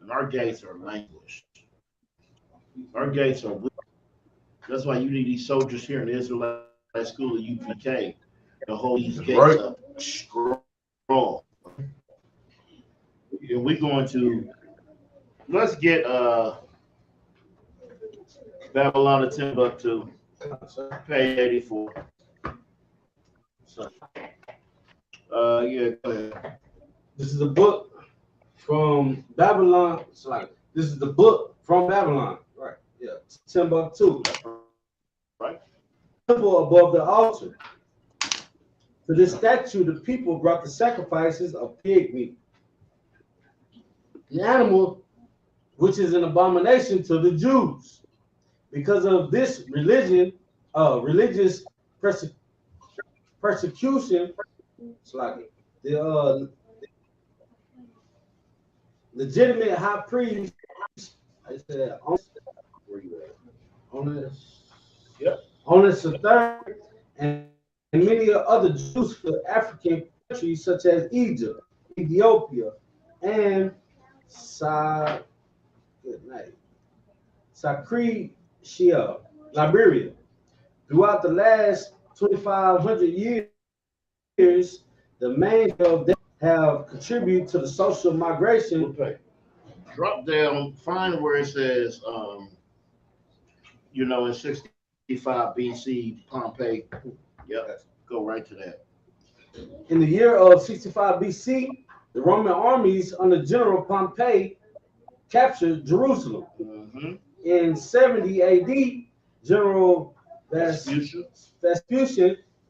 And our gates are languished. Our gates are weak. That's why you need these soldiers here in the Israelite school of UPK to hold these gates up strong. And we're going to, let's get Babylon to Timbuktu, page 84. Yeah, go ahead. This is a book from Babylon. This is the book from Babylon. Right. Yeah. Timbuktu. Right. Temple above the altar. To this statue, the people brought the sacrifices of pig meat. The animal, which is an abomination to the Jews, because of this religious persecution. It's like the legitimate high priest. I said, where you at? On this third, and many other Jews from African countries such as Egypt, Ethiopia, and Sakritia, Liberia. Throughout the last 2,500 years, the main of them have contributed to the social migration. Okay. Drop down, find where it says, in 65 BC, Pompeii. Yep, go right to that. In the year of 65 BC, the Roman armies under General Pompey captured Jerusalem. Mm-hmm. In 70 AD, General Vespucian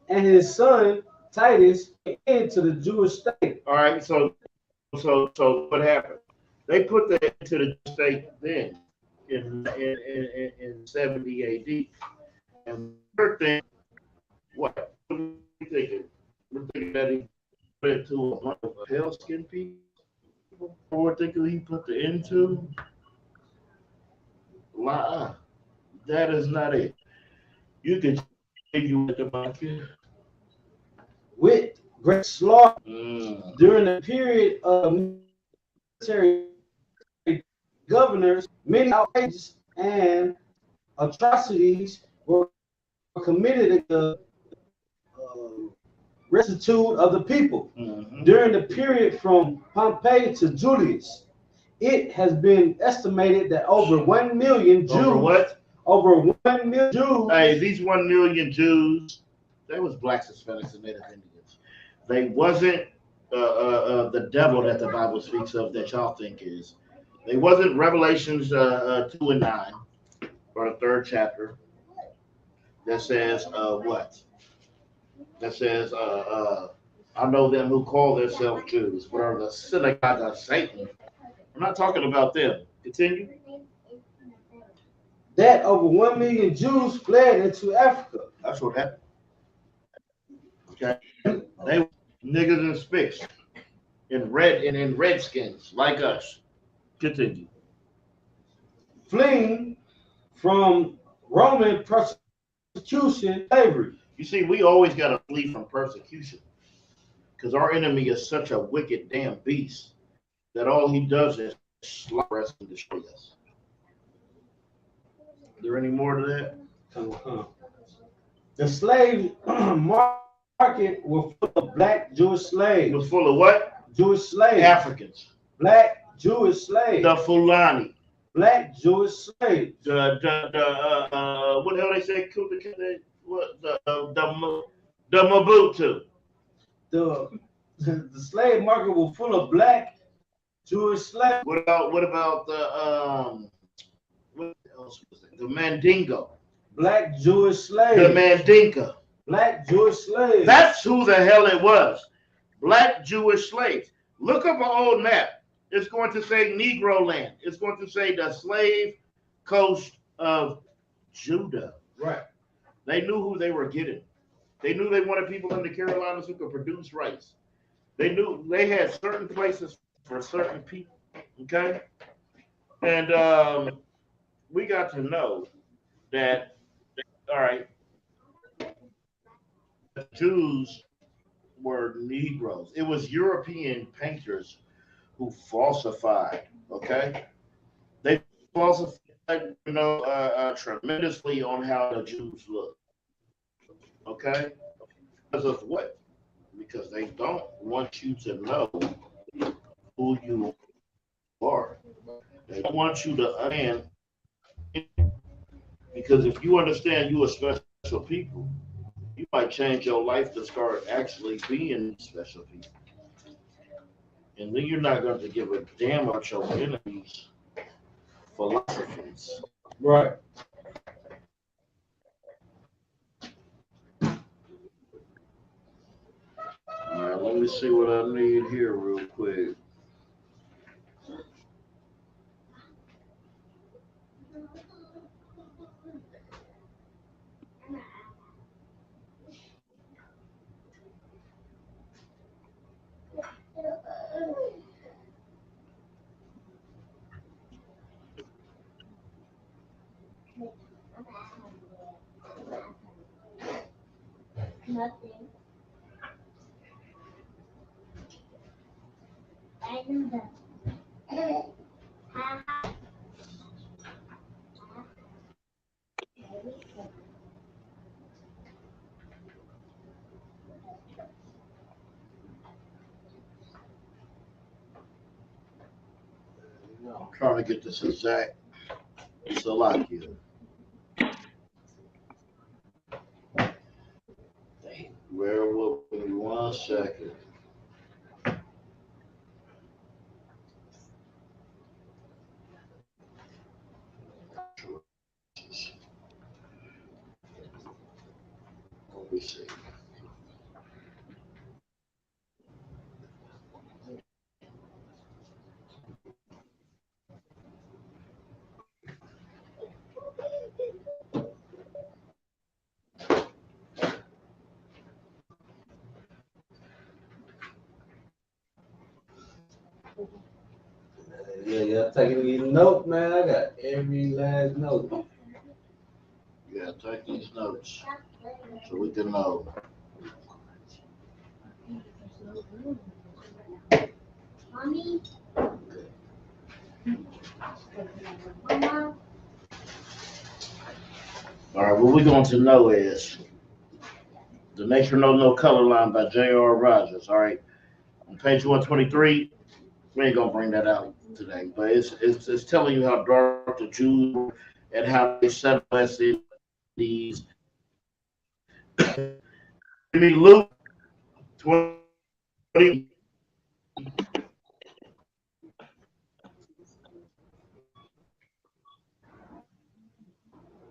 and his son Titus came into the Jewish state. All right, so what happened? They put that into the state then in 70 AD. And third thing, what are you thinking? We're thinking that he put it to a bunch of pale skinned people? Or we're thinking he put the into? That is not it. You can continue with the market. With great slaughter during the period of military governors, many outrages and atrocities were committed against the rectitude of the people. Mm-hmm. During the period from Pompey to Julius, it has been estimated that over 1 million Jews. Over what? Over 1 million Jews. Hey, these 1 million Jews, They was blacks, Hispanics, and Native Indians. They wasn't the devil that the Bible speaks of that y'all think is. They wasn't Revelations 2 and 9 or the 3rd chapter that says what? That says I know them who call themselves Jews, but are the synagogue of Satan. I'm not talking about them. Continue. That over 1 million Jews fled into Africa. That's what happened. Okay. They were niggas and spicks in redskins like us. Continue. Fleeing from Roman persecution, slavery. You see, we always got to flee from persecution because our enemy is such a wicked damn beast that all he does is slaughter us and destroy us. Is there any more to that? The slave market was full of black Jewish slaves. It was full of what? Jewish slaves. Africans. Black Jewish slaves. The Fulani. Black Jewish slaves. What the hell they say? The Mabutu. The slave market was full of black Jewish slaves. What about the what else was it? The Mandingo. Black Jewish slaves. The Mandinka. Black Jewish slaves. That's who the hell it was. Black Jewish slaves. Look up an old map. It's going to say Negro land. It's going to say the slave coast of Judah. Right. They knew who they were getting. They knew they wanted people in the Carolinas who could produce rice. They knew they had certain places for certain people. Okay? And we got to know that, all right, the Jews were Negroes. It was European painters who falsified, okay? They falsified, tremendously on how the Jews look, okay? Because of what? Because they don't want you to know who you are. They don't want you to understand, because if you understand you are special people, you might change your life to start actually being special people. And then you're not going to give a damn about your enemies' philosophies. Right. All right, let me see what I need here real quick. Nothing. I know that. I'm trying to get this exact. It's a lot here. Where will be 1 second? Let me see. Yeah, taking these notes, man. I got every last note. Yeah, take these notes so we can know. Mommy? Mama? All right, what we're going to know is The Nature Knows No Color Line by J.R. Rogers. All right, on page 123, we ain't gonna bring that out today, but it's telling you how dark the Jews were and how they settled these me Luke 20.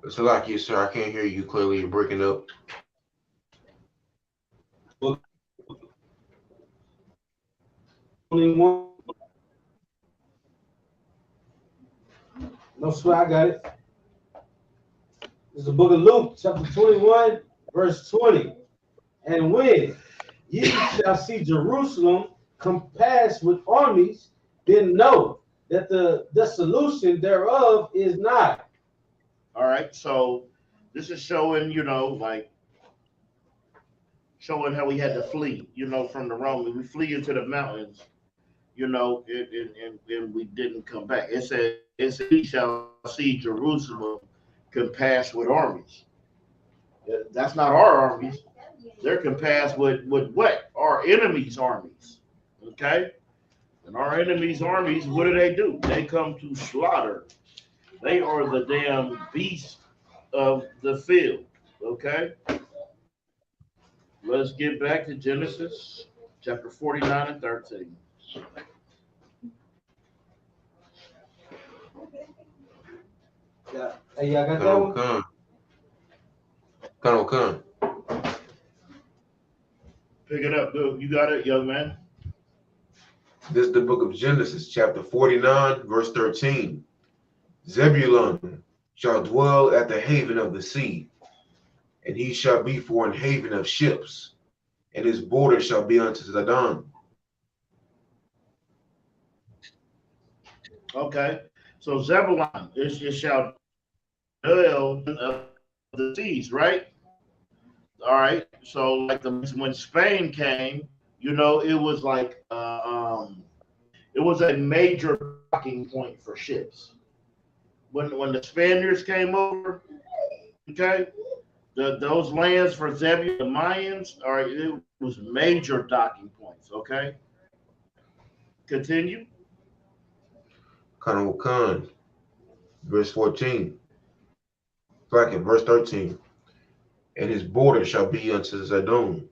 It's like you, sir. I can't hear you clearly. You're breaking up. Book 21. No sweat, I got it. It's the book of Luke, chapter 21, verse 20. And when ye shall see Jerusalem compassed with armies, then know that the dissolution thereof is nigh. All right, so this is showing, like showing how we had to flee, from the Romans. We flee into the mountains, and we didn't come back. It says, "We shall see Jerusalem compassed with armies." That's not our armies. They're compassed with what? Our enemies' armies. Okay? And our enemies' armies, what do? They come to slaughter. They are the damn beasts of the field. Okay? Let's get back to Genesis chapter 49 and 13. Yeah. Hey, y'all got that one? Come. Pick it up, dude. You got it, young man. This is the book of Genesis, chapter 49, verse 13. Zebulun shall dwell at the haven of the sea, and he shall be for an haven of ships, and his border shall be unto Zidon. Okay. So Zebulun, it shall dwell of the seas, right? All right. So like when Spain came, it was like it was a major docking point for ships. When the Spaniards came over, okay, those lands for Zebulun, the Mayans, all right, it was major docking points. Okay. Continue. Khan, verse 14. Second, verse 13. And his border shall be unto Zidon.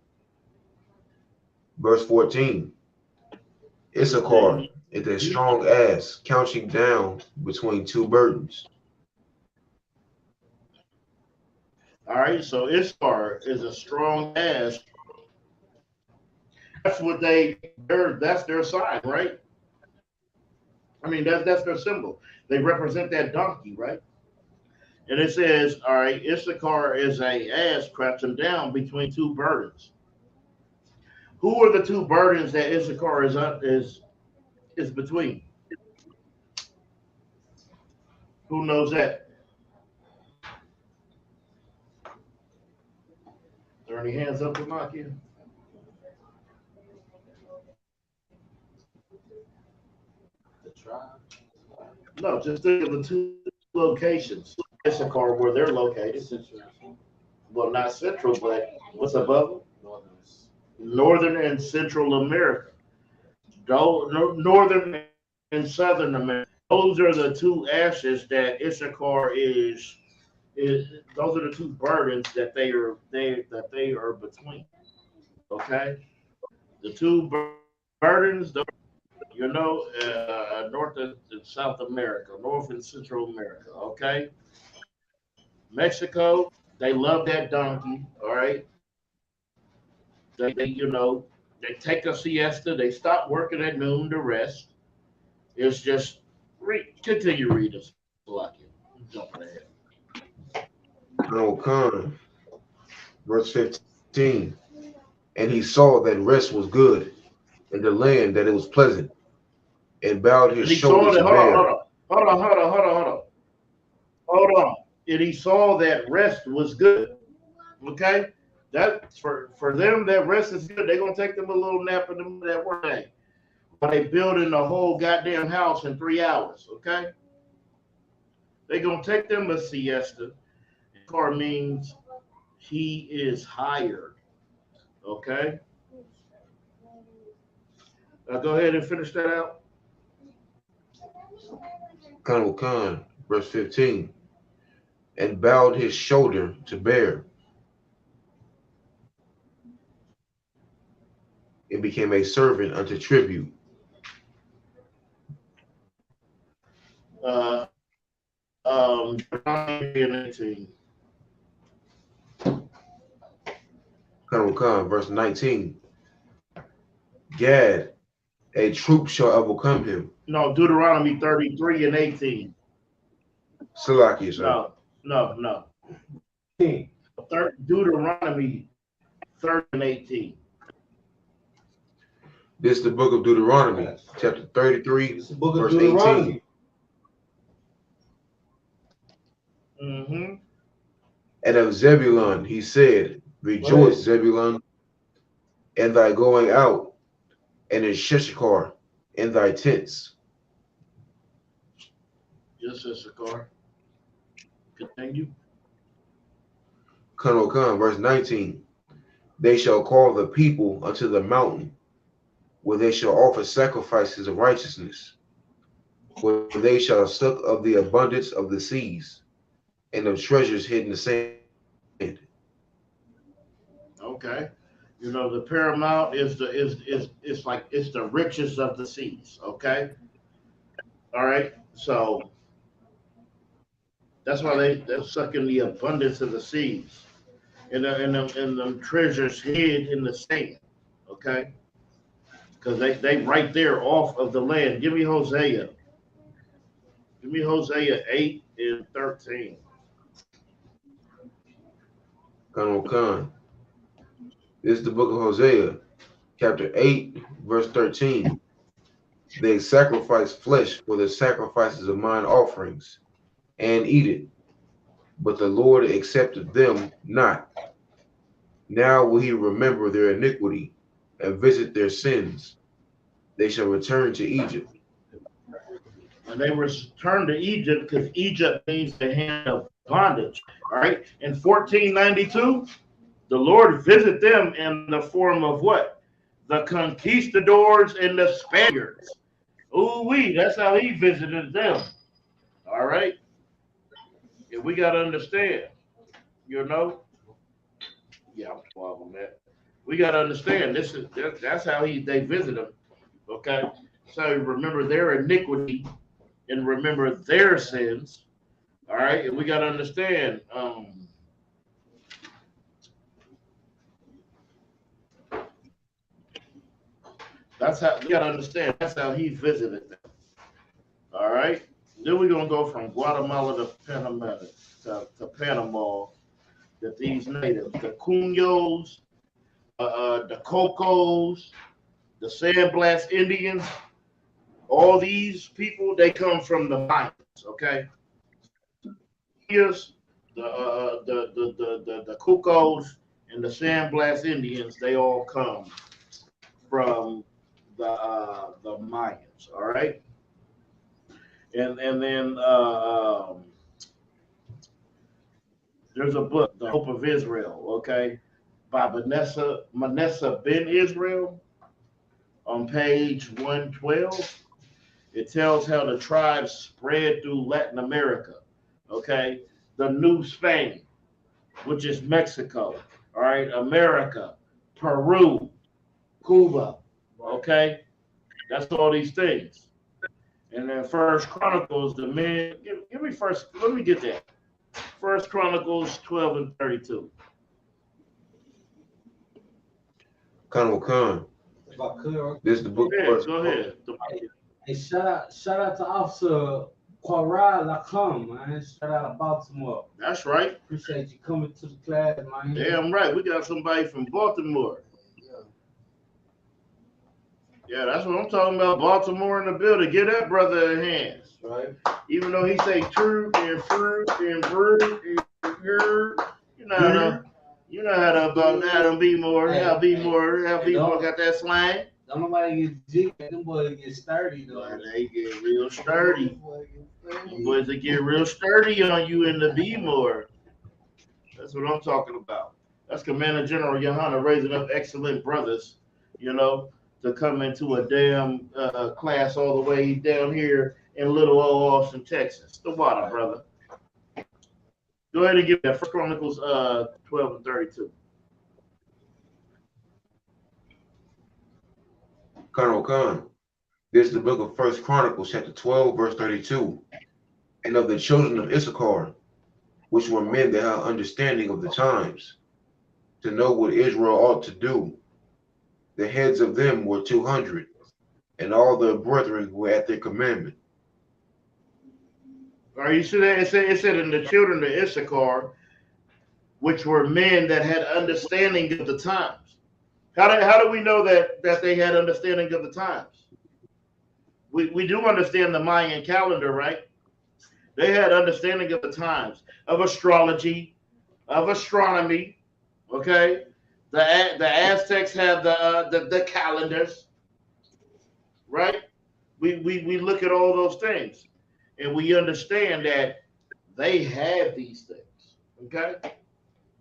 Verse 14. Issachar is a strong ass, couching down between two burdens. All right, so Issachar is a strong ass. That's what that's their sign, right? I mean, that's their symbol. They represent that donkey, right? And it says, all right, Issachar is a ass crouching down between two burdens. Who are the two burdens that Issachar is between? Who knows that? Are there any hands up to mock you? The tribe. No, just think of the two locations. Issachar, where they're located. Well, not central, but what's above them? Northern and Central America. Northern and Southern America. Those are the two ashes that Issachar is. Those are the two burdens that they are between. Okay, the two burdens, North and South America, North and Central America. Okay, Mexico, they love that donkey. All right, they take a siesta. They stop working at noon to rest. It's just continue reading. Jump ahead. Khan, verse 15. And he saw that rest was good, and the land that it was pleasant, and bowed his shoulder to bear. Hold on. And he saw that rest was good. Okay? That for them, that rest is good. They're gonna take them a little nap in that work day. But they building the whole goddamn house in 3 hours, okay? They're gonna take them a siesta. Car means he is hired. Okay? Now go ahead and finish that out. Khan, verse 15. And bowed his shoulder to bear. and became a servant unto tribute. Deuteronomy 18. Verse 19. Gad, a troop shall overcome him. No, Deuteronomy 33 and 18. Salaki, sir. No. Deuteronomy 30 and 18. This is the book of Deuteronomy, chapter 33, verse 18. Mm-hmm. And of Zebulun he said, Rejoice, Zebulun, in thy going out, and in Shishakar, in thy tents. Yes, Issachar. Continue. Verse 19. They shall call the people unto the mountain, where they shall offer sacrifices of righteousness, where they shall suck of the abundance of the seas, and of treasures hid in the sand. Okay. You know, the paramount is the richest of the seas. Okay. All right. So that's why they're sucking the abundance of the seas, and the treasures hid in the sand. Okay. Because they right there off of the land. Give me Hosea 8 and 13. This is the book of Hosea, chapter 8, verse 13. They sacrifice flesh for the sacrifices of mine offerings, and eat it, but the Lord accepted them not. Now will he remember their iniquity and visit their sins. They shall return to Egypt. And they returned to Egypt because Egypt means the hand of bondage. All right. In 1492, the Lord visited them in the form of what? The conquistadors and the Spaniards. Ooh-wee, that's how he visited them. All right. And we got to understand, you know. Yeah, I'm 12 on that. We got to understand that's how they visit them. Okay. So remember their iniquity and remember their sins. All right. And we got to understand. That's how you got to understand. That's how he visited them. All right. Then we're gonna go from Guatemala to Panama to Panama. That these natives, the Cuños, the Cocos, the San Blas Indians, all these people, they come from the Mayans. Okay. Here's the Cocos and the San Blas Indians. They all come from the Mayans. All right. And then there's a book, The Hope of Israel, okay, by Manessa Ben Israel, on page 112. It tells how the tribes spread through Latin America, okay, the New Spain, which is Mexico, all right, America, Peru, Cuba, okay, that's all these things. And then First Chronicles, the men, give me first, let me get that. First Chronicles 12 and 32. Khan. This is the book. Go ahead. Hey, shout out to Officer Quara Lacom, man. Shout out to Baltimore. That's right. Appreciate you coming to the class, man. Damn right. We got somebody from Baltimore. Yeah, that's what I'm talking about. Baltimore in the building. Get that brother in hands. Right. Even though he say true and fruit and fruit and you know how to about Adam B more. How B more got that slang. Don't nobody get jig. Them boys get sturdy though. Man, they get real sturdy. Boys, they get real sturdy on you in the B more. That's what I'm talking about. That's Commander General Johanna raising up excellent brothers, you know, to come into a damn class all the way down here in little old Austin, Texas. The water, brother. Go ahead and give that First Chronicles 12 and 32. Colonel Khan. This is the book of First Chronicles, chapter 12, verse 32. And of the children of Issachar, which were men that had understanding of the times, to know what Israel ought to do. The heads of them were 200, and all their brethren were at their commandment. Are you see that? It said in the children of Issachar, which were men that had understanding of the times. How do we know that they had understanding of the times? We do understand the Mayan calendar, right? They had understanding of the times, of astrology, of astronomy. Okay, the Aztecs have the calendars, right? We look at all those things, and we understand that they had these things. Okay,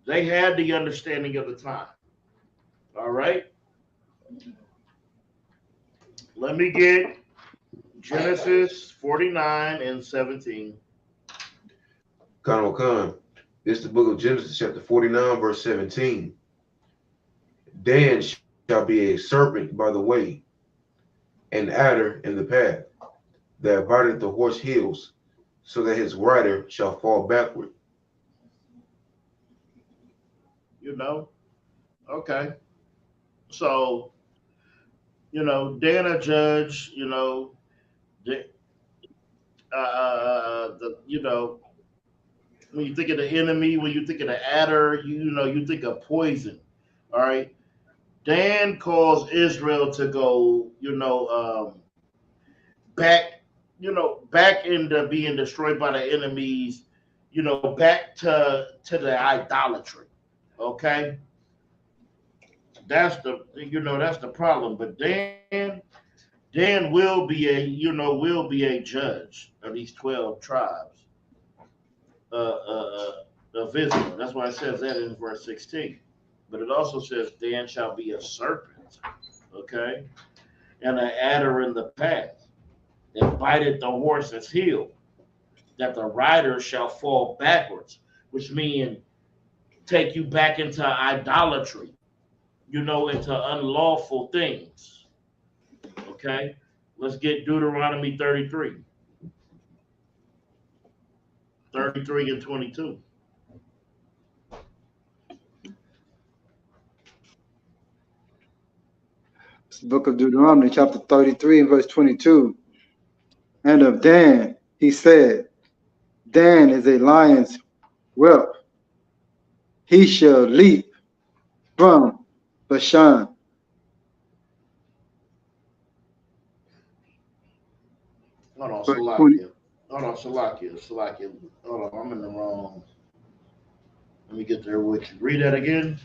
they had the understanding of the time. All right. Let me get Genesis 49 and 17. Colonel Khan. This is the book of Genesis, chapter 49, verse 17. Dan shall be a serpent by the way, an adder in the path, that biteth the horse heels, so that his rider shall fall backward. You know, okay. So, Dan a judge. When you think of the enemy, when you think of the adder, you think of poison. All right. Dan caused Israel to go, back, back into being destroyed by the enemies, back to the idolatry. Okay. That's the problem. But Dan will be a judge of these 12 tribes of Israel. That's why it says that in verse 16. But it also says Dan shall be a serpent, okay, and an adder in the path that biteth the horse's heel, that the rider shall fall backwards, which means take you back into idolatry, into unlawful things. Okay, let's get Deuteronomy 33 and 22. It's the book of Deuteronomy, chapter 33 and verse 22. And of Dan, he said, Dan is a lion's whelp. He shall leap from Bashan. Hold on, Verse 20. Salakia. Hold on, I'm in the wrong. Let me get there with you. Read that again.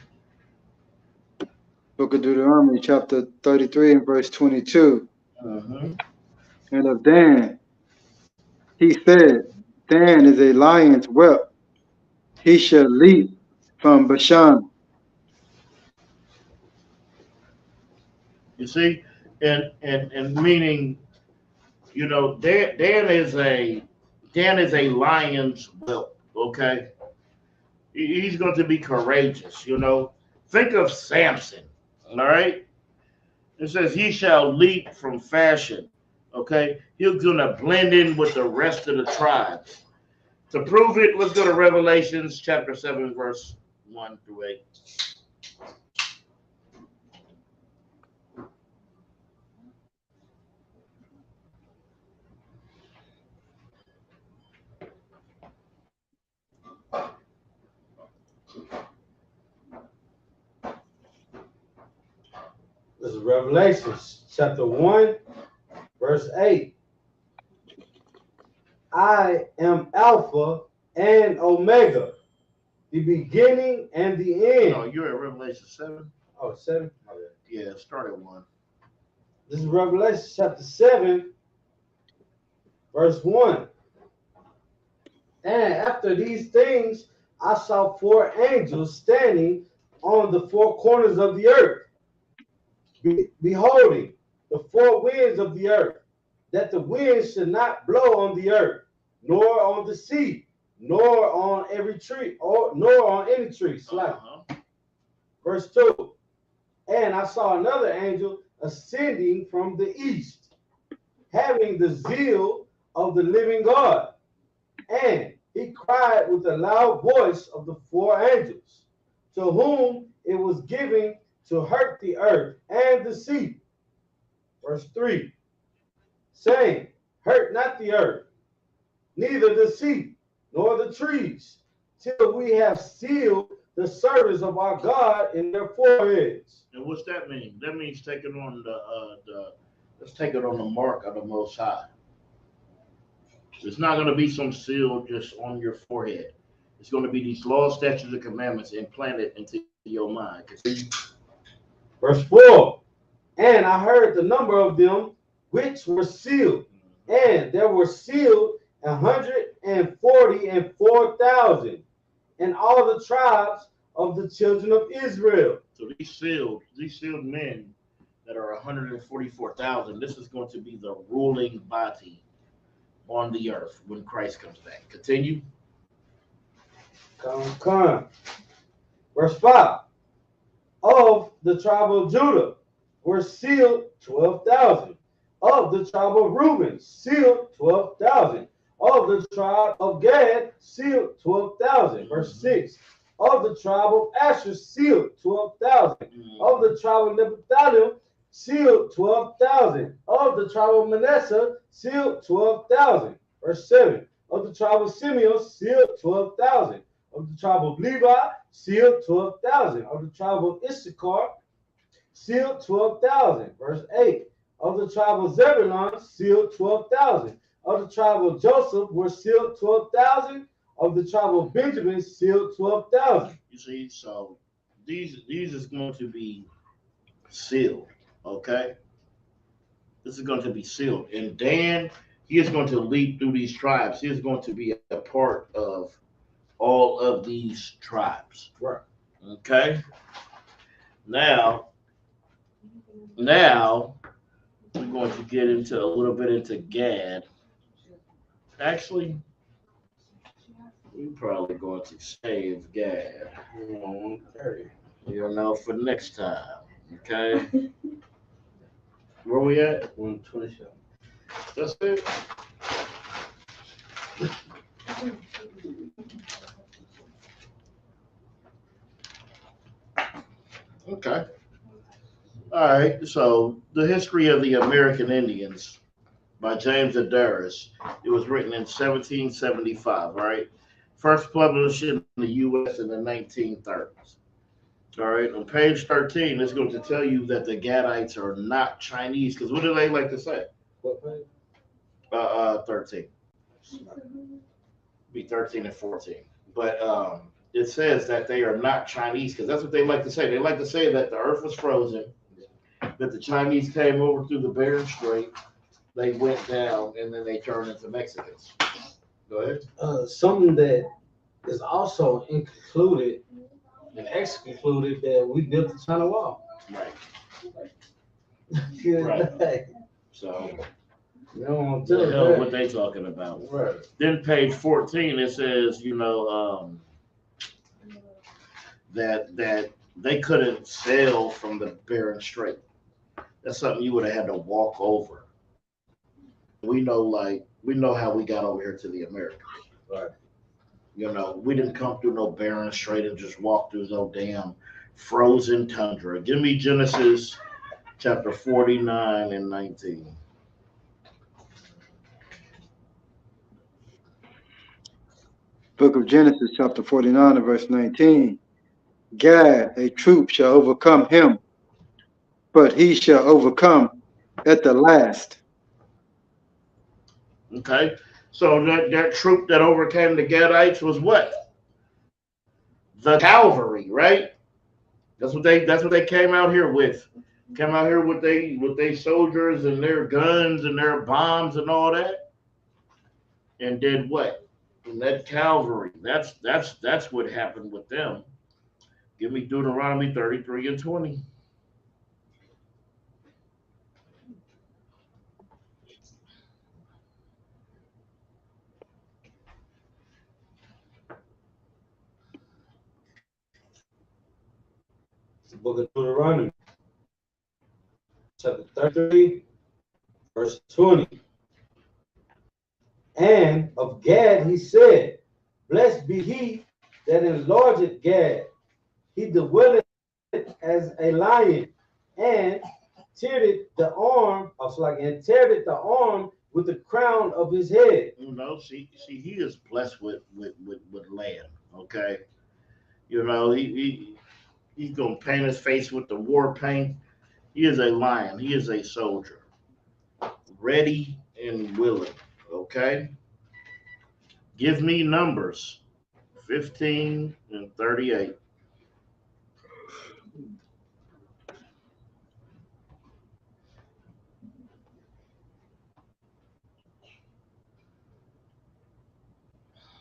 Book of Deuteronomy, chapter 33 and verse 22. Uh-huh. And of Dan, he said, Dan is a lion's whelp. He shall leap from Bashan. You see, and meaning, Dan is a lion's whelp. Okay, he's going to be courageous. Think of Samson. All right, it says he shall leap from fashion. Okay, he's going to blend in with the rest of the tribes. To prove it, let's go to Revelations chapter 7, verse 1 through 8. This is Revelation chapter 1, verse 8. I am Alpha and Omega, the beginning and the end. No, you're at Revelation 7. Oh, 7? Yeah, start at 1. This is Revelation chapter 7, verse 1. And after these things, I saw 4 angels standing on the 4 corners of the earth, beholding the 4 winds of the earth, that the wind should not blow on the earth, nor on the sea, nor on every tree, nor on any tree. Verse 2. And I saw another angel ascending from the east, having the zeal of the living God. And he cried with a loud voice of the four angels, to whom it was given to hurt the earth and the sea. Verse 3, saying, hurt not the earth, neither the sea, nor the trees, till we have sealed the servants of our God in their foreheads. And what's that mean? That means taking on let's take it on the mark of the Most High. It's not going to be some seal just on your forehead. It's going to be these laws, statutes, and commandments implanted into your mind. Verse 4, and I heard the number of them which were sealed, and there were sealed 144,000, and all the tribes of the children of Israel. So these sealed men that are 144,000, this is going to be the ruling body on the earth when Christ comes back. Continue. Come. Verse 5, of the tribe of Judah were sealed 12,000. Of the tribe of Reuben, sealed 12,000. Of the tribe of Gad, sealed 12,000. Verse 6, of the tribe of Asher, sealed 12,000. Of the tribe of Naphtali, sealed 12,000. Of the tribe of Manasseh, sealed 12,000. Verse 7, of the tribe of Simeon, sealed 12,000. Of the tribe of Levi, sealed 12,000. Of the tribe of Issachar, sealed 12,000. Verse 8, of the tribe of Zebulun, sealed 12,000. Of the tribe of Joseph were sealed 12,000. Of the tribe of Benjamin, sealed 12,000. You see, so these is going to be sealed, okay? This is going to be sealed. And Dan, he is going to lead through these tribes. He is going to be a part of all of these tribes. Right. Okay? Now, we're going to get into a little bit into Gad. Actually, we're probably going to save Gad. You know, for next time. Okay? Where we at? 127. That's it. Okay. All right. So the history of the American Indians by James Adaris. It was written in 1775. Right. First published in the U.S. in the 1930s. All right. On page 13, it's going to tell you that the Gadites are not Chinese. Because what do they like to say? What page? 13. Be 13 and 14. But it says that they are not Chinese because that's what they like to say. They like to say that the earth was frozen, that the Chinese came over through the Bering Strait, they went down, and then they turned into Mexicans. Go ahead. Something that is also included and excluded that we built the China Wall. Right. Good Right. day. So, You don't want the to hell tell what that. they talking about? Right. Then page 14, it says, that they couldn't sail from the Bering Strait. That's something you would have had to walk over. We know how we got over here to the Americas. Right. We didn't come through no Bering Strait and just walk through no damn frozen tundra. Give me Genesis chapter 49 and 19. Book of Genesis, chapter 49, and verse 19. Gad, a troop shall overcome him, but he shall overcome at the last. Okay, so that troop that overcame the Gadites was what? The cavalry, right? That's what they came out here with. Came out here with they soldiers and their guns and their bombs and all that, and did what? And that cavalry. That's what happened with them. Give me Deuteronomy 33 and 20. It's the book of Deuteronomy, chapter 33, verse 20. And of Gad he said, Blessed be he that enlargeth Gad. He dwelleth as a lion, and teared the arm with the crown of his head. You know, see, he is blessed with land. Okay, you know, he's gonna paint his face with the war paint. He is a lion. He is a soldier, ready and willing. Okay, give me Numbers 15 and 38.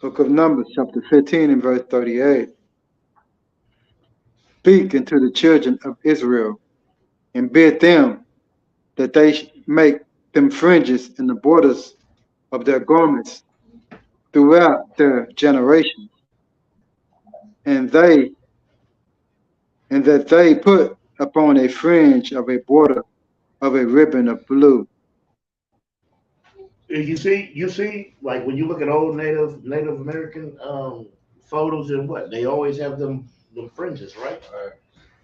Book of Numbers, chapter 15 and verse 38. Speak unto the children of Israel, and bid them that they make them fringes in the borders of their garments throughout their generations, and that they put upon a fringe of a border of a ribbon of blue. You see, like when you look at old Native American photos and what they always have them fringes, right? Right.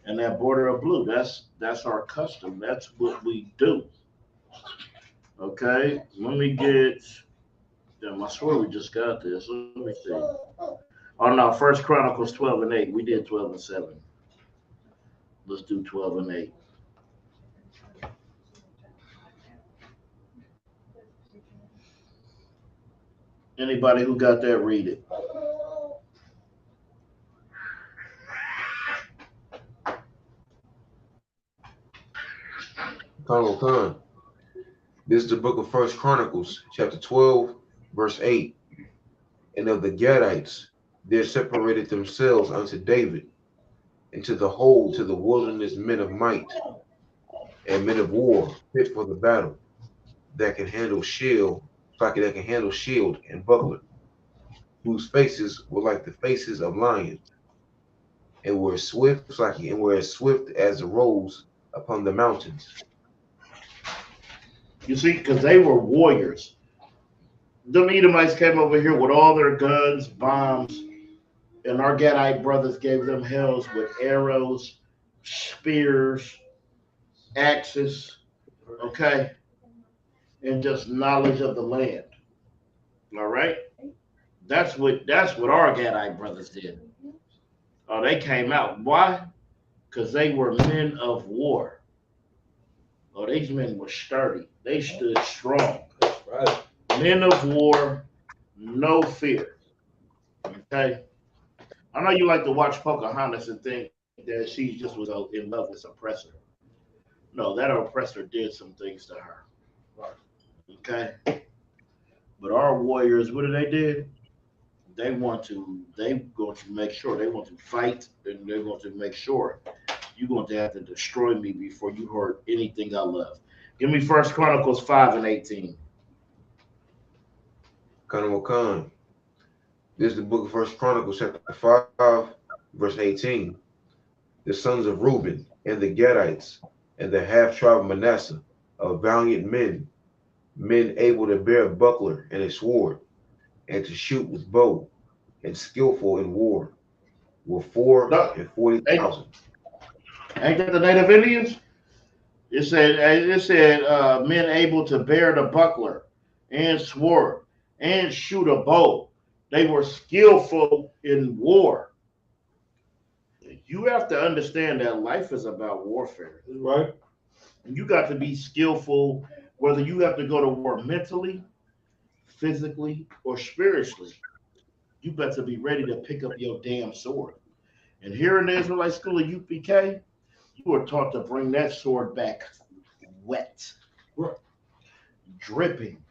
And that border of blue. That's our custom. That's what we do. Okay, let me get. Damn, I swear we just got this. Let me see. Oh no, First Chronicles 12 and 8. We did 12 and 7. Let's do 12 and 8. Anybody who got that, read it. Khan. This is the book of First Chronicles, chapter 12, verse 8. And of the Gadites, there separated themselves unto David, into the whole to the wilderness men of might, and men of war fit for the battle, that can handle shield and buckler, whose faces were like the faces of lions, and were as swift as the roes upon the mountains. You see, because they were warriors. The Edomites came over here with all their guns, bombs, and our Gadite brothers gave them hells with arrows, spears, axes, okay, and just knowledge of the land. All right, that's what our Gadite brothers did. Oh, they came out. Why? Because they were men of war. Oh, these men were sturdy. They stood strong. Right. Men of war, no fear. Okay. I know you like to watch Pocahontas and think that she just was in love with this oppressor. No, that oppressor did some things to her. Okay. But our warriors, what did? They going to make sure, they want to fight, and they're going to make sure you're going to have to destroy me before you hurt anything I love. Give me First Chronicles 5 and 18. Khan. This is the book of First Chronicles, chapter 5, verse 18. The sons of Reuben and the Gadites and the half tribe of Manasseh, of valiant men able to bear a buckler and a sword, and to shoot with bow, and skillful in war, were 440,000. Ain't that the native Indians? It said men able to bear the buckler and sword and shoot a bow. They were skillful in war. You have to understand that life is about warfare. Right. You got to be skillful, whether you have to go to war mentally, physically, or spiritually. You better be ready to pick up your damn sword. And here in the Israelite School of UPK, you are taught to bring that sword back wet, dripping.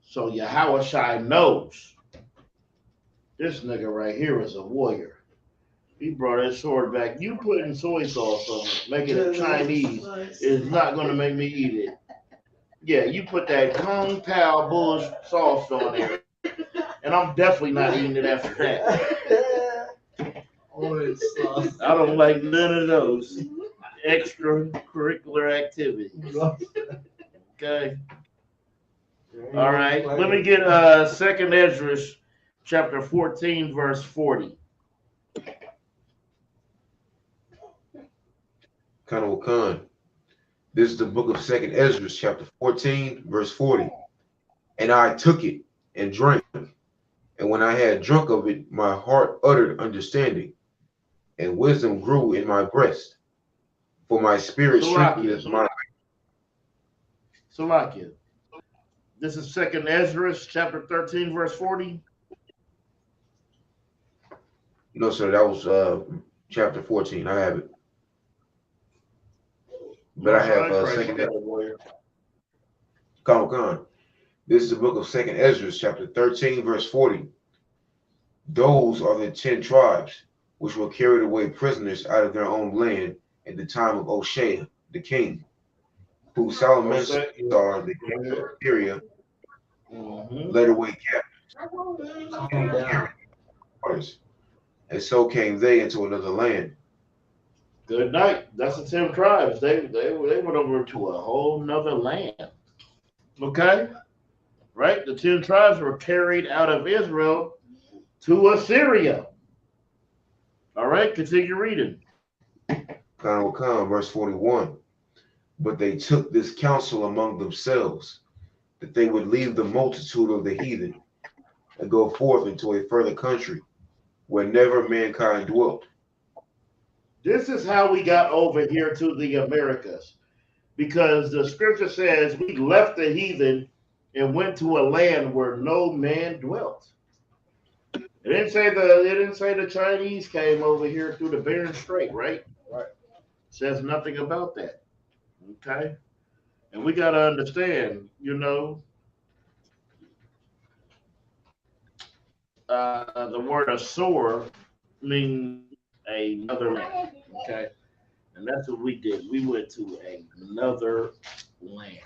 So Yahushua knows this nigga right here is a warrior. He brought his sword back. You putting soy sauce on it, making it Chinese, is not going to make me eat it. Yeah, you put that Kung Pao bull sauce on there, and I'm definitely not eating it after that. I don't like none of those. extracurricular activities. Okay. All right. Let me get 2nd Ezra chapter 14, verse 40. Khan. This is the book of 2nd Ezra, chapter 14, verse 40. And I took it and drank, and when I had drunk of it, my heart uttered understanding, and wisdom grew in my breast. For my spirit strengtheneth my. Salakia. This is 2nd Ezra, chapter 13, verse 40. No, sir, that was chapter 14. I have it. But I have 2nd Ezra. Khan. This is the book of 2nd Ezra, chapter 13, verse 40. Those are the 10 tribes which were carried away prisoners out of their own land at the time of Oshea, the king, who Salmanassar, the king of Syria, led away captives. And so came they into another land. Good night. That's the 10 tribes. They went over to a whole nother land. Okay? Right? The 10 tribes were carried out of Israel to Assyria. All right, continue reading. Khan, verse 41. But they took this counsel among themselves, that they would leave the multitude of the heathen and go forth into a further country where never mankind dwelt. This is how we got over here to the Americas, because the scripture says we left the heathen and went to a land where no man dwelt. It didn't say the Chinese came over here through the Bering Strait, right? Right. Says nothing about that. Okay. And we gotta understand, the word Assur means another land. Okay. And that's what we did. We went to another land.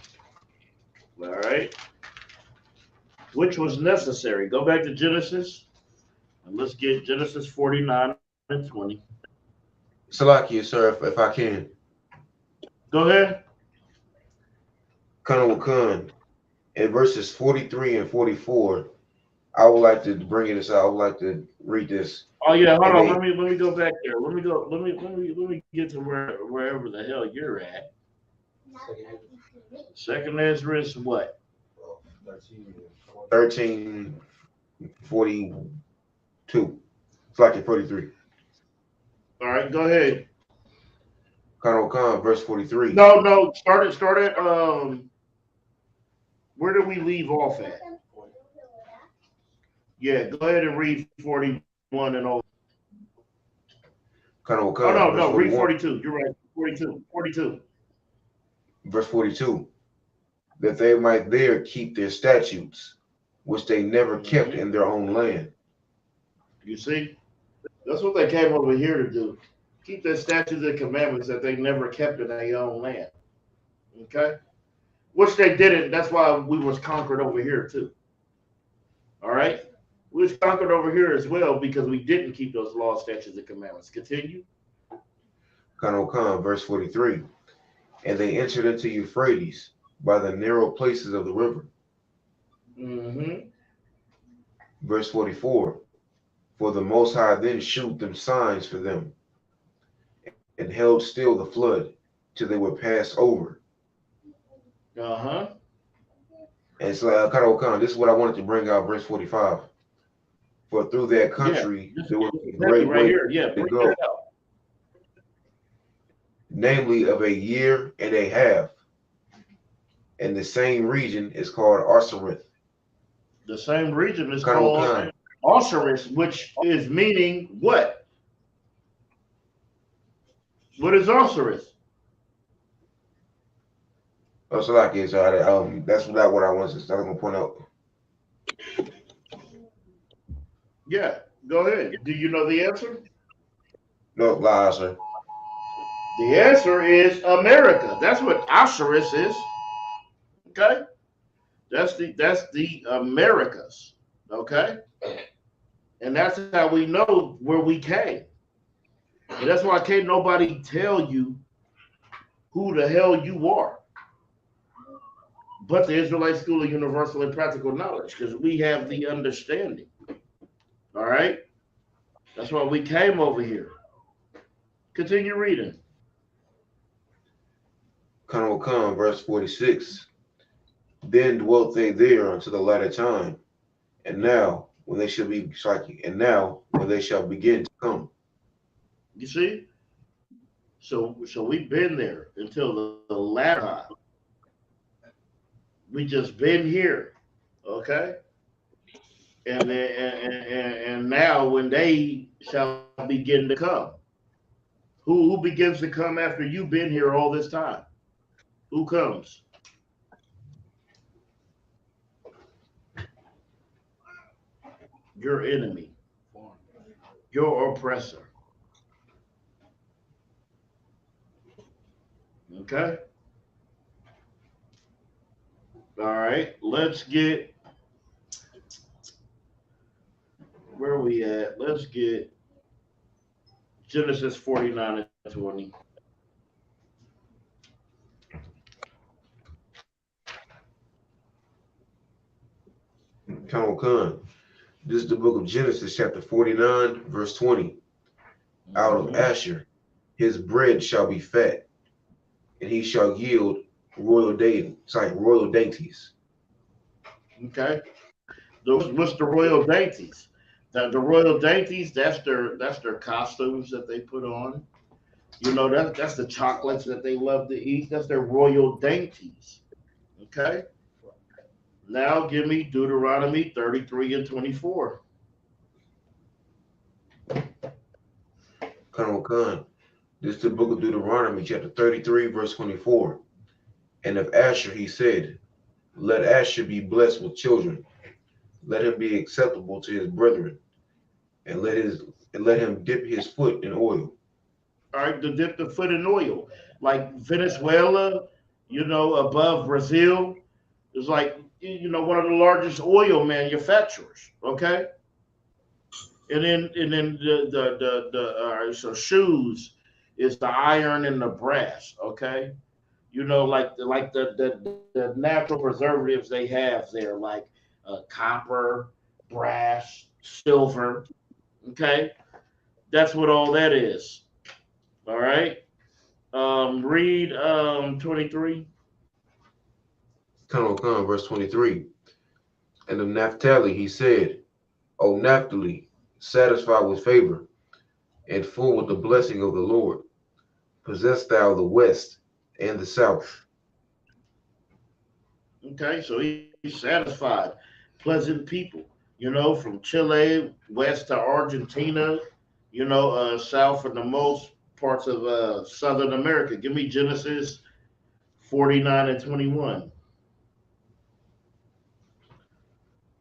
All right. Which was necessary. Go back to Genesis. And let's get Genesis 49 and 20. Salakia, sir, if I can. Go ahead. Khan, in verses 43 and 44, I would like to bring this out. I would like to read this. Oh yeah, hold on. Let me go back there. Let me get to wherever the hell you're at. 2nd Ezra is what? 13:42. It's like 43. All right, go ahead. Khan, verse 43. No, start it. Where did we leave off at? Yeah, go ahead and read 41 and all. No, read 42. You're right. 42. Verse 42. That they might there keep their statutes, which they never kept in their own land. You see? That's what they came over here to do. Keep their statutes and commandments that they never kept in their own land. Okay? Which they didn't. That's why we was conquered over here too. All right? We was conquered over here as well because we didn't keep those laws, statutes, and commandments. Continue. Khan, verse 43. And they entered into Euphrates by the narrow places of the river. Verse 44. For the Most High then shewed them signs for them, and held still the flood till they were passed over. And so, Khan, this is what I wanted to bring out, verse 45. For through that country there was a great way to go, namely of a year and a half. And the same region is called Arsareth. The same region is called Osiris, which is meaning what? What is Osiris? Oh, so like it's that's not what I was going to point out. Yeah, go ahead. Do you know the answer? No, lie, sir. The answer is America. That's what Osiris is. Okay, that's the Americas. Okay. And that's how we know where we came. And that's why can't nobody tell you who the hell you are, but the Israelite School of Universal and Practical Knowledge, because we have the understanding. All right? That's why we came over here. Continue reading. Come, verse 46. Then dwelt they there unto the latter time, and now when they shall be and now when they shall begin to come. You see? So we've been there until the latter time. We just been here, okay? And now when they shall begin to come, who begins to come after you've been here all this time? Who comes? Your enemy, your oppressor. Okay? All right, let's get, where are we at? Let's get Genesis 49 and 20. Come. This is the book of Genesis, chapter 49, verse 20. Out of Asher, his bread shall be fat, and he shall yield royal dainties. Okay. What's the royal dainties? The royal dainties, that's their costumes that they put on. You know, that's the chocolates that they love to eat. That's their royal dainties. Okay. Now give me Deuteronomy 33 and 24. Come. This is the book of Deuteronomy, chapter 33, verse 24. And of Asher he said, let Asher be blessed with children. Let him be acceptable to his brethren, and let him dip his foot in oil. All right, to dip the foot in oil. Like Venezuela, you know, above Brazil, is like, you know, one of the largest oil manufacturers. Okay. And then so shoes is the iron and the brass. Okay. You know, like the natural preservatives they have there, like copper, brass, silver. Okay, that's what all that is. All right. Read 23. Come, verse 23. And of Naphtali he said, O Naphtali, satisfied with favor, and full with the blessing of the Lord, possess thou the west and the south. Okay, so he's satisfied, pleasant people. You know, from Chile west to Argentina. You know, south and the most parts of Southern America. Give me Genesis 49 and 21.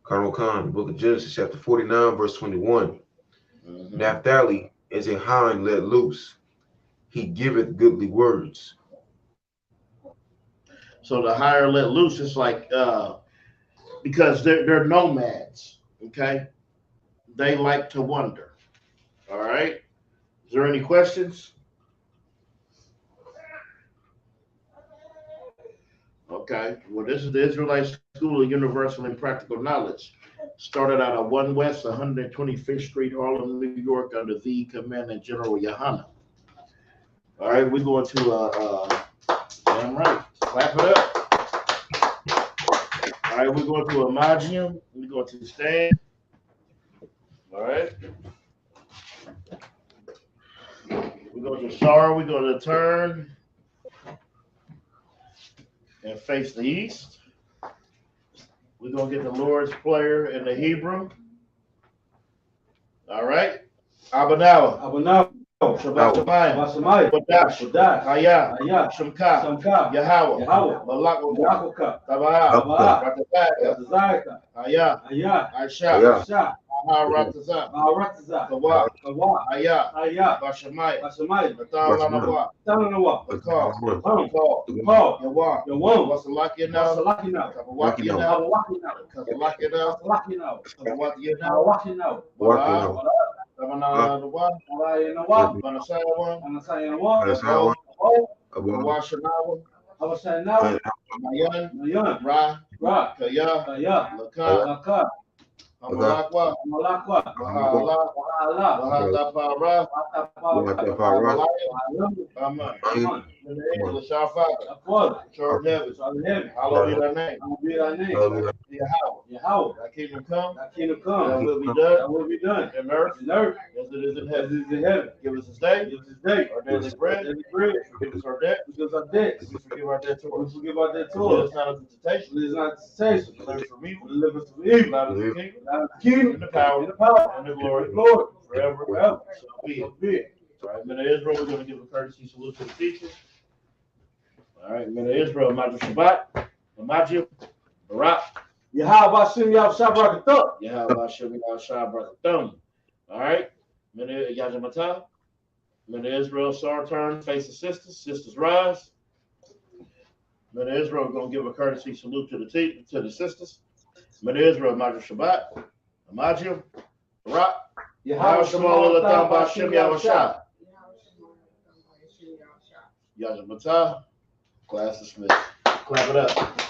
Come, book of Genesis, chapter 49, verse 21. Naphtali is a hind let loose. He giveth goodly words. So the higher let loose, it's like because they're nomads. Okay, they like to wander. All right. Is there any questions? Okay. Well, this is the Israelite School of Universal and Practical Knowledge. Started out at 1 West 125th Street, Harlem, New York, under the Commandant General Yohana. All right, we're going to damn right. Clap it up. All right, we're going to Imagium. We're going to stand. All right. We're going to Shara. We're going to turn and face the east. We're going to get the Lord's Prayer in the Hebrew. All right. Abanawa. Shabbat Shemayim. Wadash. Hayah. Shamka. Yahweh. Malak. Tabah. Ratazaka. Hayah. Aisha. Maharatazah. Kawa. Hayah. Bashamayim. Natal Lanawa. Call. Yawan. Wasalakia now. Kawakia now. Kasalakia now. Kawakia now. Wala. Tamananawa. Banasaya one. Awashanawa, Hawashanawa, Mayan, Mayan, Ra, Ra, Kaya, Kaya, Laka, Laka, Hamalakwa, Malakwa, Wahala, Wahala, Wahatapara, Watapara, Aman. Aman, The Shafaka, Apol, Church Heaven, Heaven, hallowed be thy name. hallowed be thy name. Yahweh, Yahweh, thy kingdom come, thy kingdom thy come, will be thy done will be done in earth in earth as it is in as heaven. it is in heaven. Give us this day Give us this day our daily bread. daily bread. Forgive us our debt. Forgive us our debts. We forgive our We debtors. forgive our Lead debtors. us not into temptation. Lead us not into temptation. Deliver us from evil. Deliver us from evil. Thine is the kingdom, Thine is the kingdom, and the power, and the power, and the glory, Lord, forever. forever. So be So it. be it. All right, men of Israel, we're going to give a courtesy salute to the teachers. All right, men of Israel, Major Shabbat, Majid, Barak, Yahweh Shem Yahweh Barakatuh. Yahweh Shem Yahshua Brakathum. All right, men of Yajamata, men of Israel, Sar turn, face the sisters, sisters rise. Men of Israel, going to give a courtesy salute to the sisters. Men of Israel, Major Shabbat, Majid, Barak, Yahweh Shema Latam Shem Yahshua. Yajamata, class dismissed. Clap it up.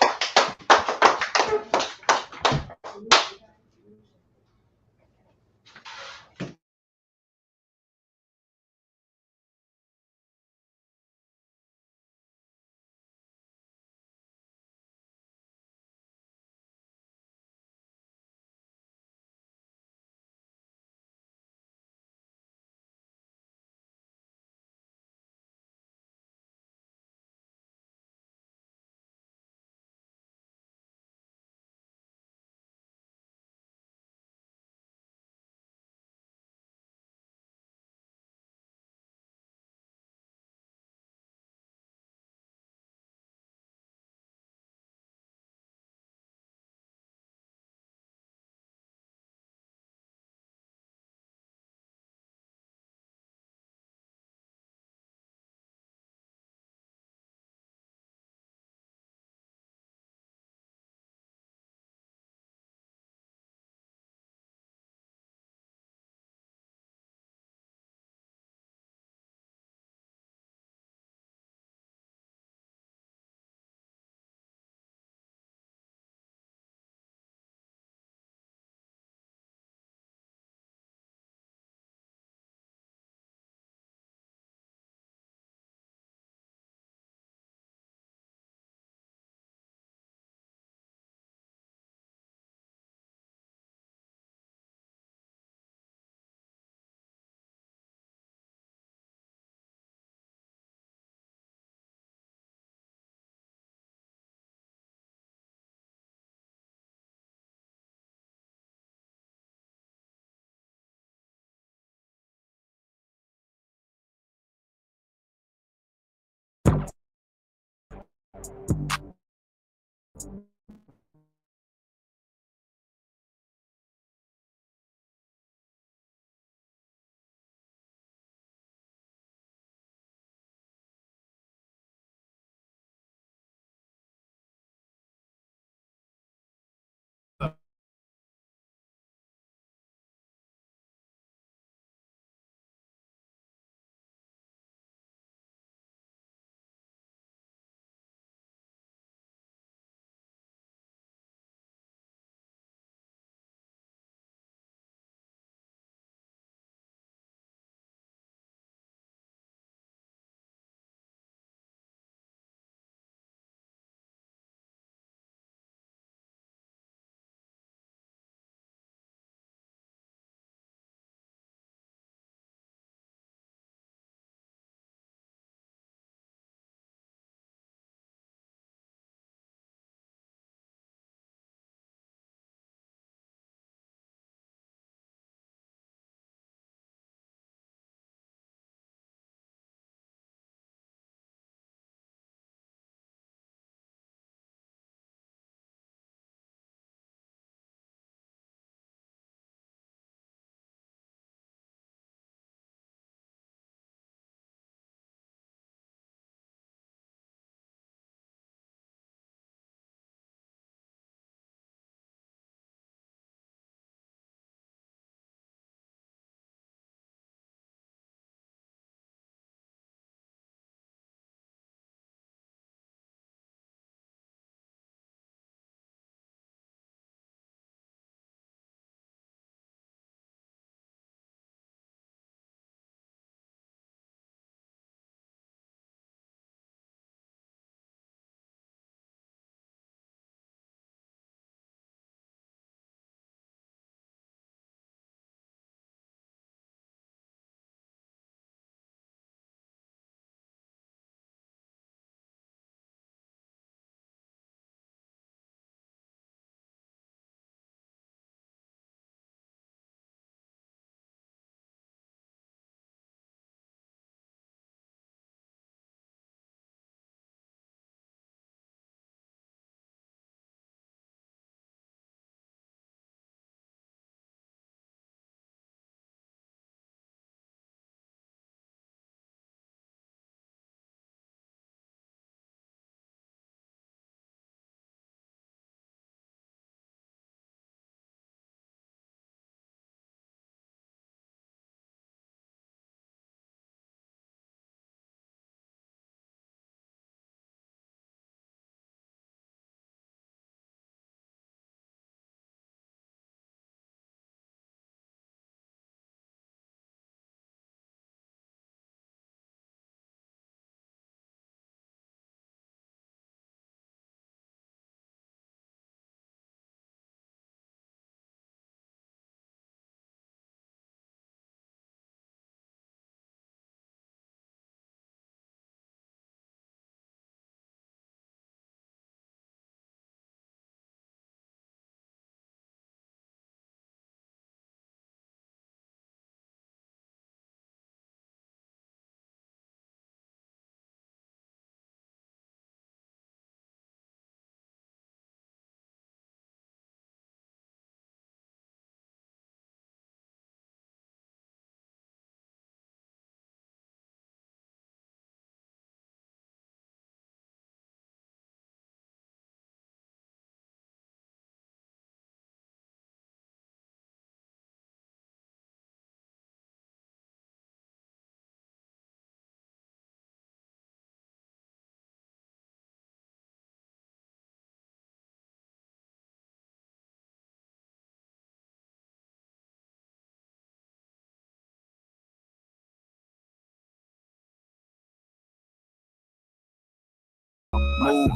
move,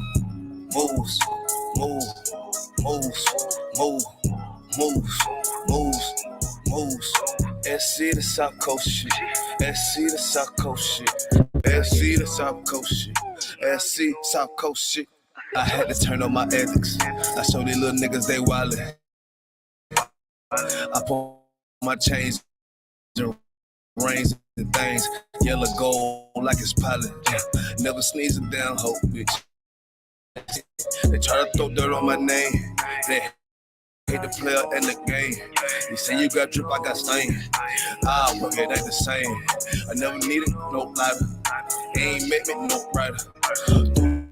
moves, move, moves, move, moves, moves, moves. SC the South Coast shit. SC the South Coast shit. SC the South Coast shit. SC South Coast shit. I had to turn on my ethics. I showed these little niggas they wildin'. I pull my chains and rings and things. Yellow gold like it's pilot. Never sneezing down, hope, bitch. They try to throw dirt on my name. They hate the player in the game. You say you got drip, I got stain. Ah, but it ain't the same. I never needed no lighter. Ain't met me no brighter.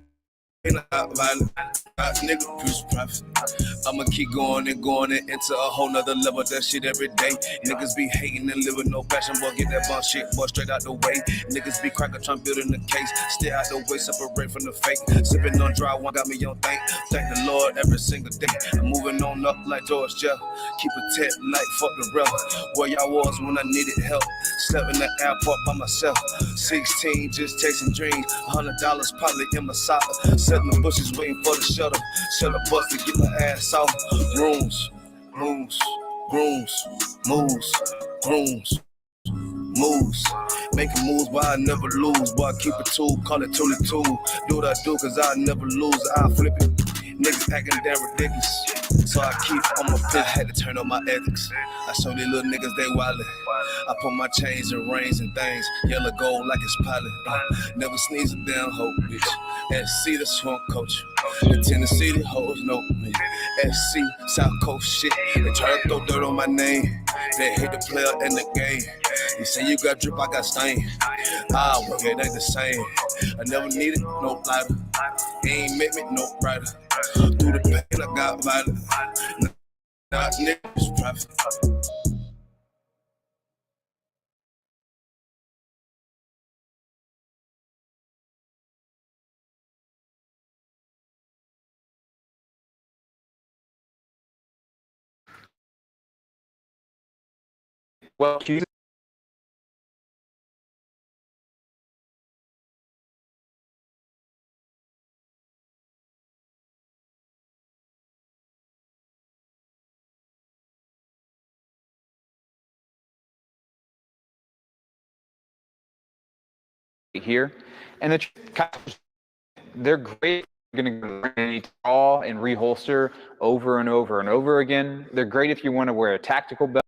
Not violent, not nigga, push profit. I'ma keep going and into a whole nother level. That shit every day. Niggas be hating and living no passion, boy. Get that bum shit, boy, straight out the way. Niggas be cracking, trying building the case. Stay out the way, separate from the fake. Sipping on dry one, got me on thank the Lord every single day. I'm moving on up like George Jeff. Keep a tet like fuck the rep. Where y'all was when I needed help. Slept in the airport by myself. 16, just chasing dreams. $100 probably in my sock. Sitting in the bushes waiting for the shuttle. Shuttle bus to get my ass off. Rooms, moves, grooms, moves, grooms, moves. Making moves, but I never lose. Boy, I keep it two, call it 22. Do what I do, cause I never lose. I flip it. Niggas acting damn ridiculous. So I keep on my pit. I had to turn on my ethics. I show these little niggas they wildin'. I put my chains and rings and things. Yellow gold like it's pilot. Never sneeze a damn hoe, bitch. SC the swamp coach. The Tennessee the hoes know me. SC South Coast shit. They try to throw dirt on my name. They hate the player in the game. You say you got drip, I got stain. Ah, well, it ain't the same. I never needed no lighter. Ain't met me no brighter. Through the pain, I got violent. Not niggas profit. Well, here, and they're great. You're going to draw and reholster over and over and over again. They're great if you want to wear a tactical belt.